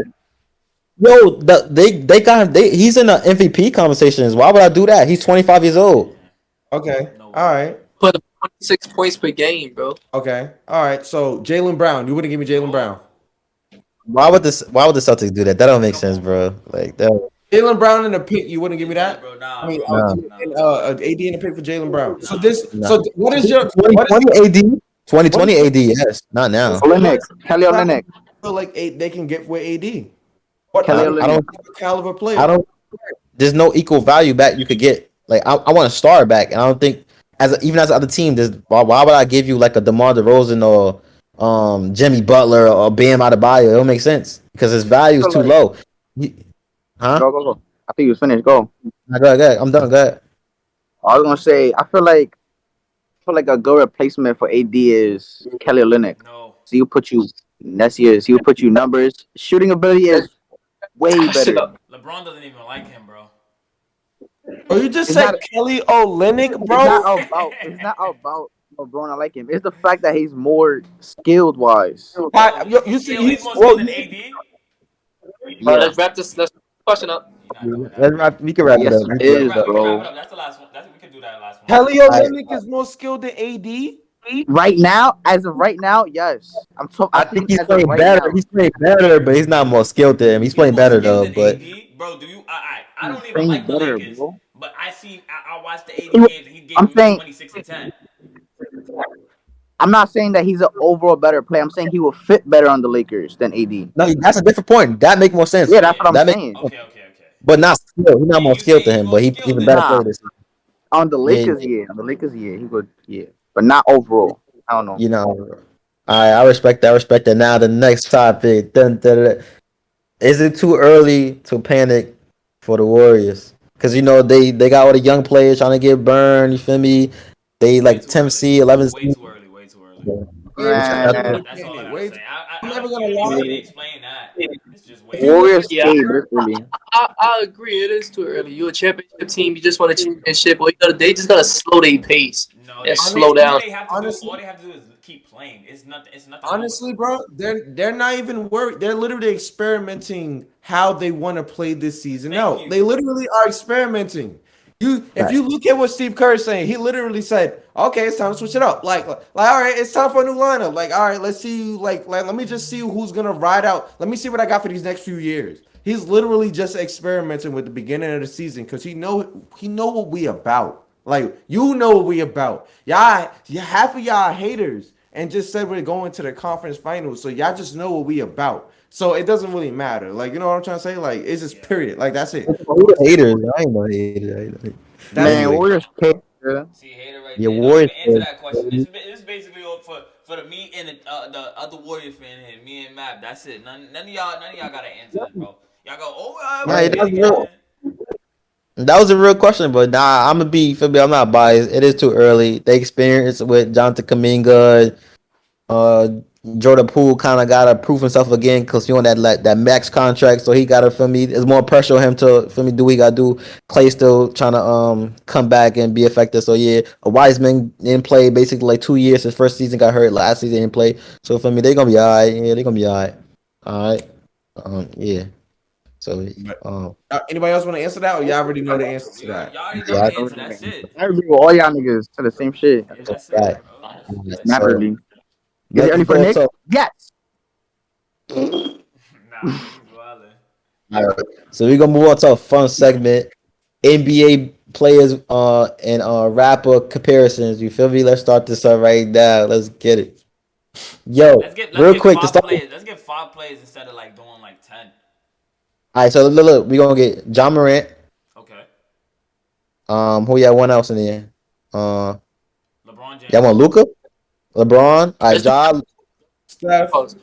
they got him. He's in the MVP conversations. Why would I do that? He's 25 years old. Okay. No All way. right. Put up 26 points per game, bro. Okay. All right. So Jalen Brown. You wouldn't give me Jalen Brown. Why would the Celtics do that? That don't make Come sense, on, bro. Like that. Jalen Brown in the pick. You wouldn't give me Yeah, that. bro. I Nah, mean, bro. No. AD in the pick for Jalen Brown. So Nah. this. No. So what is your? What is 2020 AD. what 2020 is AD. Yes, not now. Olenek, Kelly Olenek, feel like they can get with AD? What Kelly I Olenek. don't. caliber player? I don't. There's no equal value back you could get. Like I want a star back, and I don't think even as the other team, why would I give you like a DeMar DeRozan or Jimmy Butler or Bam Adebayo? It don't make sense because his value is too low. Huh? Go. I think you was finished. Go. Go ahead. I'm done. Go ahead. I was gonna say, I feel like a good replacement for AD is Kelly Olynyk. No. So he'll put you numbers. Shooting ability is way better. LeBron doesn't even like him, bro. Or you just It's said not- Kelly Olynyk, It's bro? not about LeBron. I like him. It's the fact that he's more skilled wise. You see, He's more skilled than AD. Bro, Yeah. let's wrap this question up. You're not doing that. We can wrap it Yes, up. it We can is, wrap it up. We can bro. wrap it up. That's the last one. We can do that last one. Kelly Olynyk is more skilled than AD. Right now, as of right now, yes. I think he's as of playing right better. now. He's playing better, but he's not more skilled than him. He's playing more better skilled though. than But AD, bro. Do you? I don't even playing like the better, Lakers, bro. but I watched the AD He- games. And he gave I'm you saying- 26 and 10. I'm not saying that he's an overall better player. I'm saying he will fit better on the Lakers than AD. no, that's a different point. That make more sense. Yeah, that's what I'm That make- saying. Okay. But not skilled. He's not more You skilled say than he's him, more but he's skilled a than better him. player this year. On the Lakers, yeah. On the Lakers, yeah. He would, yeah. But not overall. I don't know. You know, I respect that. I respect that. Now the next topic. Is it too early to panic for the Warriors? Because you know they got all the young players trying to get burned. You feel me? They Way like too 10 early. C, 11 Way C. too early. Way too early. Man, That's all I gotta Way say. too. I I'm never honestly, gonna you don't even lie. need to explain that. It's just way If you too look early. at Warriors Yeah, stayed this early. I agree. It is too early. You're a championship team. You just won a championship. They just gotta slow their pace No, and they slow all down. they have to do honestly, all they have to do is keep playing. It's nothing. It's nothing wrong with honestly, that. bro, they're not even worried. They're literally experimenting how they want to play this season Thank out. you. They literally are experimenting. If Right. you look at what Steve Kerr is saying, he literally said, "Okay, it's time to switch it up. All right, it's time for a new lineup. Like, all right, let's see. Let me just see who's gonna ride out. Let me see what I got for these next few years." He's literally just experimenting with the beginning of the season because he know what we about. Like, you know what we about. Half of y'all haters and just said we're going to the conference finals. So y'all just know what we about. So it doesn't really matter. Like, you know what I'm trying to say? Like, it's just Yeah. period. Like, that's it. Who the haters? I ain't no hater. But That's Man, anyway, Warriors cake, bro. See, hater right your there. Don't Warriors. even answer that question. This is basically all for the me and the other Warrior fan here, me and Map. That's it. None of y'all gotta answer this, bro. Y'all go, oh, Nah, we did again. that was a real question, but nah, I'm gonna be. Feel me, I'm not biased. It is too early. The experience with Jonathan Kaminga, uh, Jordan Poole kind of got to prove himself again because he on that max contract, so he got to feel me. There's more pressure on him to feel me do what he got to do. Clay still trying to come back and be effective. So yeah, a Wiseman didn't play basically like 2 years. His first season got hurt. Last season didn't play. So for me, they're gonna be all right. Yeah, they're gonna be all right. All right. Yeah. So Anybody else want to answer that, or y'all already know the answer to Y'all that? already know yeah. the answer. That's it. I agree with all y'all niggas to the same shit. Yeah, That's that's a it, fact. bro. That's All it. right, It's not so early. Is it let's early for go Nick? to. Yes. Nah, he's wildin'. All right. So we're gonna move on to a fun segment. NBA players and rapper comparisons. You feel me? Let's start this up right now. Let's get it. Yo, Let's real get quick to five start. players. Let's get 5 players instead of like doing like 10. All right, so look, we're gonna get John Morant. Okay. Who y'all one else in there? Uh LeBron y'all James. want Luca? LeBron? All right, Let's do Steph, pause.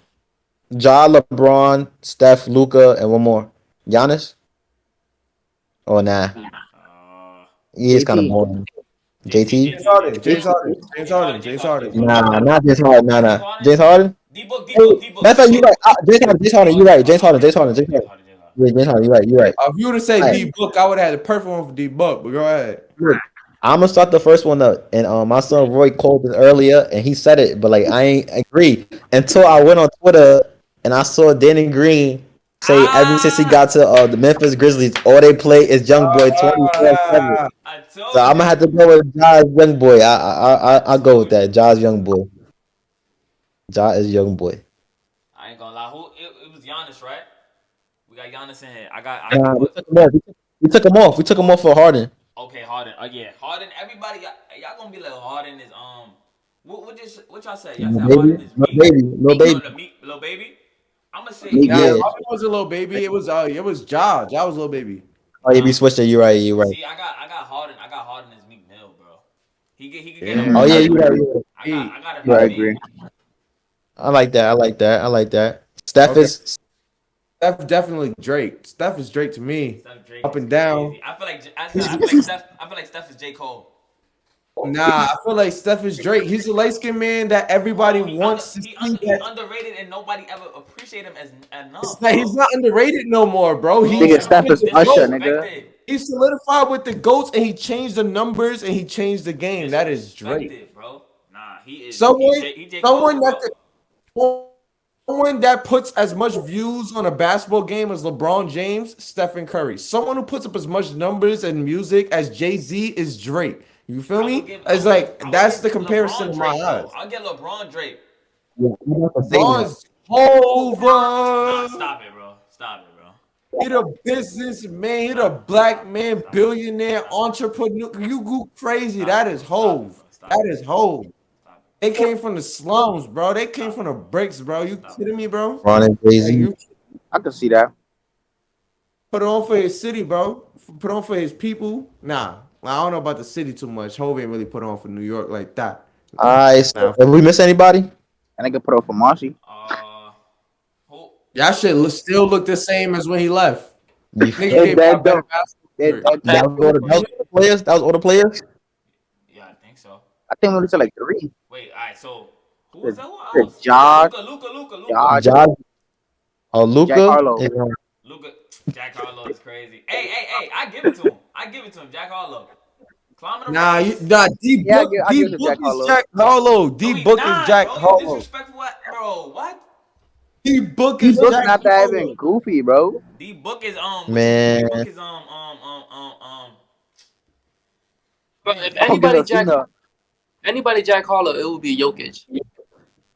LeBron, Steph, Luca, and one more. Giannis? Oh nah. Uh, He is kind of JT. boring. JT, JT? James JT, Harden, JT. James JT? Harden, James James Harden, Harden, James James Harden, Harden. James Harden, Nah, James Harden. not James Harden. Nah, James nah. Harden. James Harden? Hey, D-Book, matter of fact, you're D-Book. right. James Harden, you're right. James Harden, James Harden, James James Harden. Harden, James Harden. Yeah, James Harden, you're right. You're right. If you would have said All right. D Book, I would have had the perfect one for D Book. But go ahead. Look, I'm gonna start the first one up, and my son Roy called this earlier, and he said it, but like I ain't agree until I went on Twitter and I saw Danny Green say ever since he Ah! got to the Memphis Grizzlies, all they play is Young Boy 24/7. Ah, I So told I'm gonna have you. to go with Ja's Young Boy. I I'll go with told that. you. Ja's Young Boy. Ja is Young Boy. I ain't gonna lie. It was Giannis, right? We got Giannis in here. Nah, we What? took him off. We took him off. We took him off for Harden. Okay, Harden. Yeah, Harden. Everybody, y'all gonna be like Harden is what y'all say? Y'all No said Harden baby, is no meek, baby, no baby. little baby. I'm gonna say Meek he. nah, Yeah. Mill. Harden was a little baby. It was Ja. Ja was a little baby. Oh, yeah, be Nah. switched. You're right. You're right. See, I got Harden. I got Harden as Meek Mill, bro. He could get Yeah, Oh over yeah, it. I you're agree. right. You're right. I got him You're I as right. agree. Meek. I like that. I like that. I like that. Steph okay. is. Steph definitely Drake. Steph is Drake to me, Steph Drake up is and down. crazy. I feel like Steph is J Cole. Nah, I feel like Steph is Drake. He's a light skinned man that everybody Bro, wants to see. he's That underrated and nobody ever appreciate him as it's enough, like he's bro. not underrated no more, bro. Nigga, He's Bro, Steph with is the Usher, GOAT. nigga. disrespected, He solidified with the GOATs and he changed the numbers and he changed the game. That is Drake. disrespected, bro. Nah, Someone, He J someone Cole, that bro. someone that puts as much views on a basketball game as LeBron James, Stephen Curry. Someone who puts up as much numbers and music as Jay-Z is Drake. You feel me? It's like I would that's give the comparison LeBron in my Drake though. eyes. I'll get LeBron Drake. Yeah, I'm about to say that. LeBron's Nah, over. stop it, bro. Stop it, bro. He the businessman. He the black Stop it, man, stop it, billionaire, stop it, entrepreneur. You go crazy. stop That it, is bro. Stop it, Hove. bro. Stop That it, is Hove. stop it, They came from the slums, bro. They came stop from it, the bricks, bro. You stop it, kidding me, bro. bro? Ron and Jay Like Z. you I can see that. put it on for his city, bro. Put on for his people. Nah, I don't know about the city too much. Hove ain't really put on for New York like that. All right. So, Nah, have we missed anybody? And I can put up for Marshy. Who? y'all shit still look the same as when he left. You Nigga feel It me? gave y'all that better don't. basketball. It that That don't. was all that was all the players. That was all the players. Yeah, I think so. I think we only said like three. Wait, all right. So Who was that? Who It's else? Josh, Luca. Josh, Josh or Jack Luca Harlow. is Luca. Jack Harlow is crazy. Hey! I give it to him. Jack Harlow. Climbing the Nah, ranks. D Yeah, Book, I D give it to Book Jack is Harlow. Jack Harlow. No, D he Book is not, Jack bro. You Harlow. disrespectful, bro. What? D Book He is looks Jack not that Harlow. even goofy, bro. D Book is what you D man. Book is Bro, man. if I don't get no Cena. anybody Jack Harlow, it would be Jokic.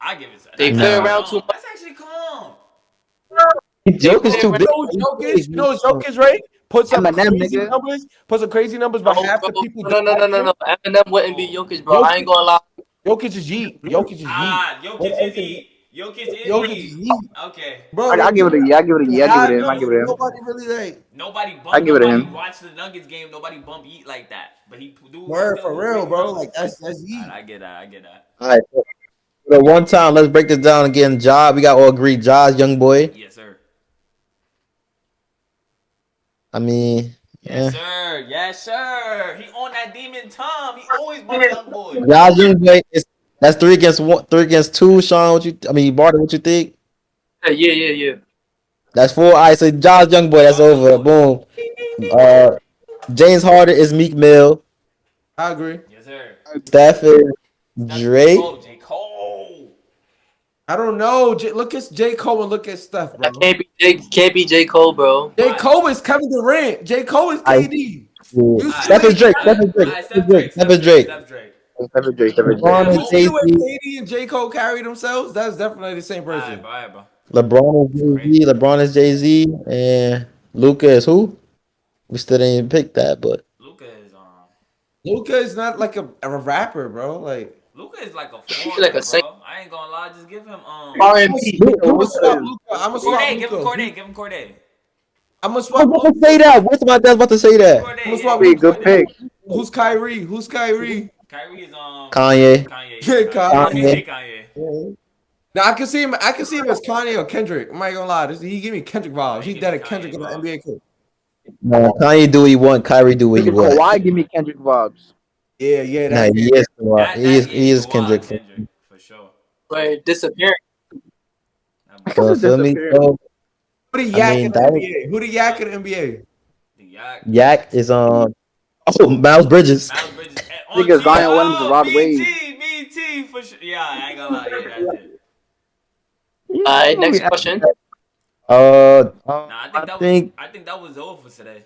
I give it to They that's play actually Nah, around too calm. much. That's actually calm. They Joke is play too around. big. Jokic, you know what's Jokic, right? Puts up Eminem, crazy nigga. numbers. Puts up crazy numbers, but No, half bro. the people No, don't no, no, like no, no, him. no. Eminem wouldn't be Oh, Jokic, bro. I ain't Jokic, gonna lie. Jokic is yeet. Jokic is yeet. Jokic is Whatever. E. Jokic is Jokic is E. yeet, Okay. bro. I Like give it a yeah. I give it a yeah. I give it half to him. I give numbers, it to him. nobody really like. I give it to Nobody him. watched the Nuggets game. Nobody bump Eat like that. But he Word still for do real, crazy bro. numbers. Like that's Alright, yeet. I get that. All right. So the one time, let's break this down again. Job, we got all agreed. Josh, young boy. Yes, sir. I mean, Yes, eh. sir. Yes, sir. He on that demon Tom. He always been a young boy. Josh, young boy. That's three against one, three against two. Sean, what you? I mean, Barter, what you think? Yeah. That's four. All right, so Josh, young boy. That's Josh Young over. boy. Boom. Uh, James Harden is Meek Mill. I agree. Yes, sir. Steph is Steph is J. Drake. Cole. J. Cole. I don't know. Look at J Cole and look at Steph, I bro. can't be J Cole, bro. J Why? Cole is Kevin Durant. J Cole is I KD. yeah. You see Steph what is he Drake. Steph carried? is Drake. Alright, Steph is Steph Drake. Drake. Steph Steph is Drake. Drake. Steph Drake. Stephen Drake. Stephen Drake. LeBron Man, is You see oh. the way Jay Z. KD and J Cole carry themselves? That's definitely the same person. Alright, bro. LeBron is It's Jay crazy. Z. LeBron is Jay Z. And Luca is who? We still didn't even pick that, but Luca is Luca is not like a rapper, bro. Like Luca is like a He's like a foreigner, saint. bro. I ain't gonna lie. Just give him R&B. I'm gonna Luka swap is Luca. I'm gonna swap Corday. Give him Luca. Corday. Give him Corday. I'm gonna I was swap about to Luca. say that. What's my dad about to say Give him that? I'm Corday. gonna Yeah, swap give be a him Luca. good Corday. pick. Who's Kyrie? Who's Kyrie? Kyrie is Kanye. Kanye. Yeah, Yeah, Kanye. Kanye. Kanye. Now I can see him. I can see him as Kanye or Kendrick. I'm not gonna lie. He give me Kendrick No, vibes. he He give me did a Kendrick Kanye in the vibes. NBA court. No, Kanye do what he want. Kyrie do what he Nigga, want. Kawhi give me Kendrick vibes. Yeah, Nah, that. he is. He is Kendrick. Kendrick for sure. Right, disappearing. That boy That's So a feel me? disappearance. So, Who the I yak mean, in the that was NBA? Who the yak in the NBA? the Yak. Yak is on. Oh, Miles Bridges. Miles Bridges on Nigga, G. Zion Williams and Oh, Rod Wave. BT for sure. Yeah, I ain't gonna lie. Yeah, that's it. Yeah, All right, I'm gonna be next asking question. that. Nah, I think I think that was all for today.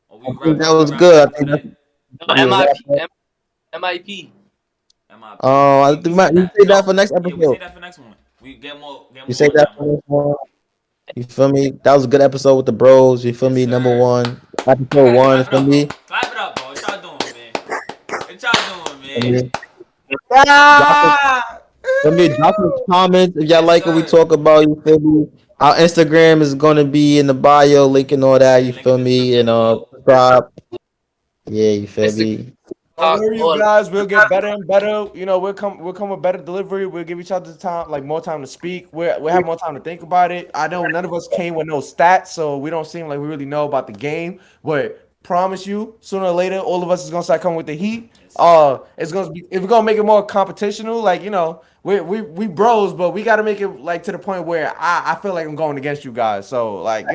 Or I think that we was wrapping good. up I for think that's today. No, yeah. MIP. MIP. I We think said you that. say that No, for next yeah, we say episode. that for next one. We get You more say on that that for one. next one. You feel me? That was a good episode with the bros. You feel Yes, me? Number sir. one, episode Clap, one. clap it For up, bro. me. Clap it up, bro. What y'all doing, man? What y'all doing, For man? me. Drop a, Ah! for me. Drop a comment if y'all Yes, like what we sir. talk about. You feel me? Our Instagram is gonna be in the bio, link and all that. You Link in feel the me? description And below. subscribe. Yeah, you feel Instagram, me? Don't TikTok, worry, you all. guys. We'll get better and better. You know, we'll come with better delivery. We'll give each other time, like more time to speak. We'll have more time to think about it. I know none of us came with no stats, so we don't seem like we really know about the game. But promise you, sooner or later, all of us is gonna start coming with the heat. Yes, sir. It's gonna be if we're gonna make it more competitional. Like we bros, but we gotta make it like to the point where I feel like I'm going against you guys. So like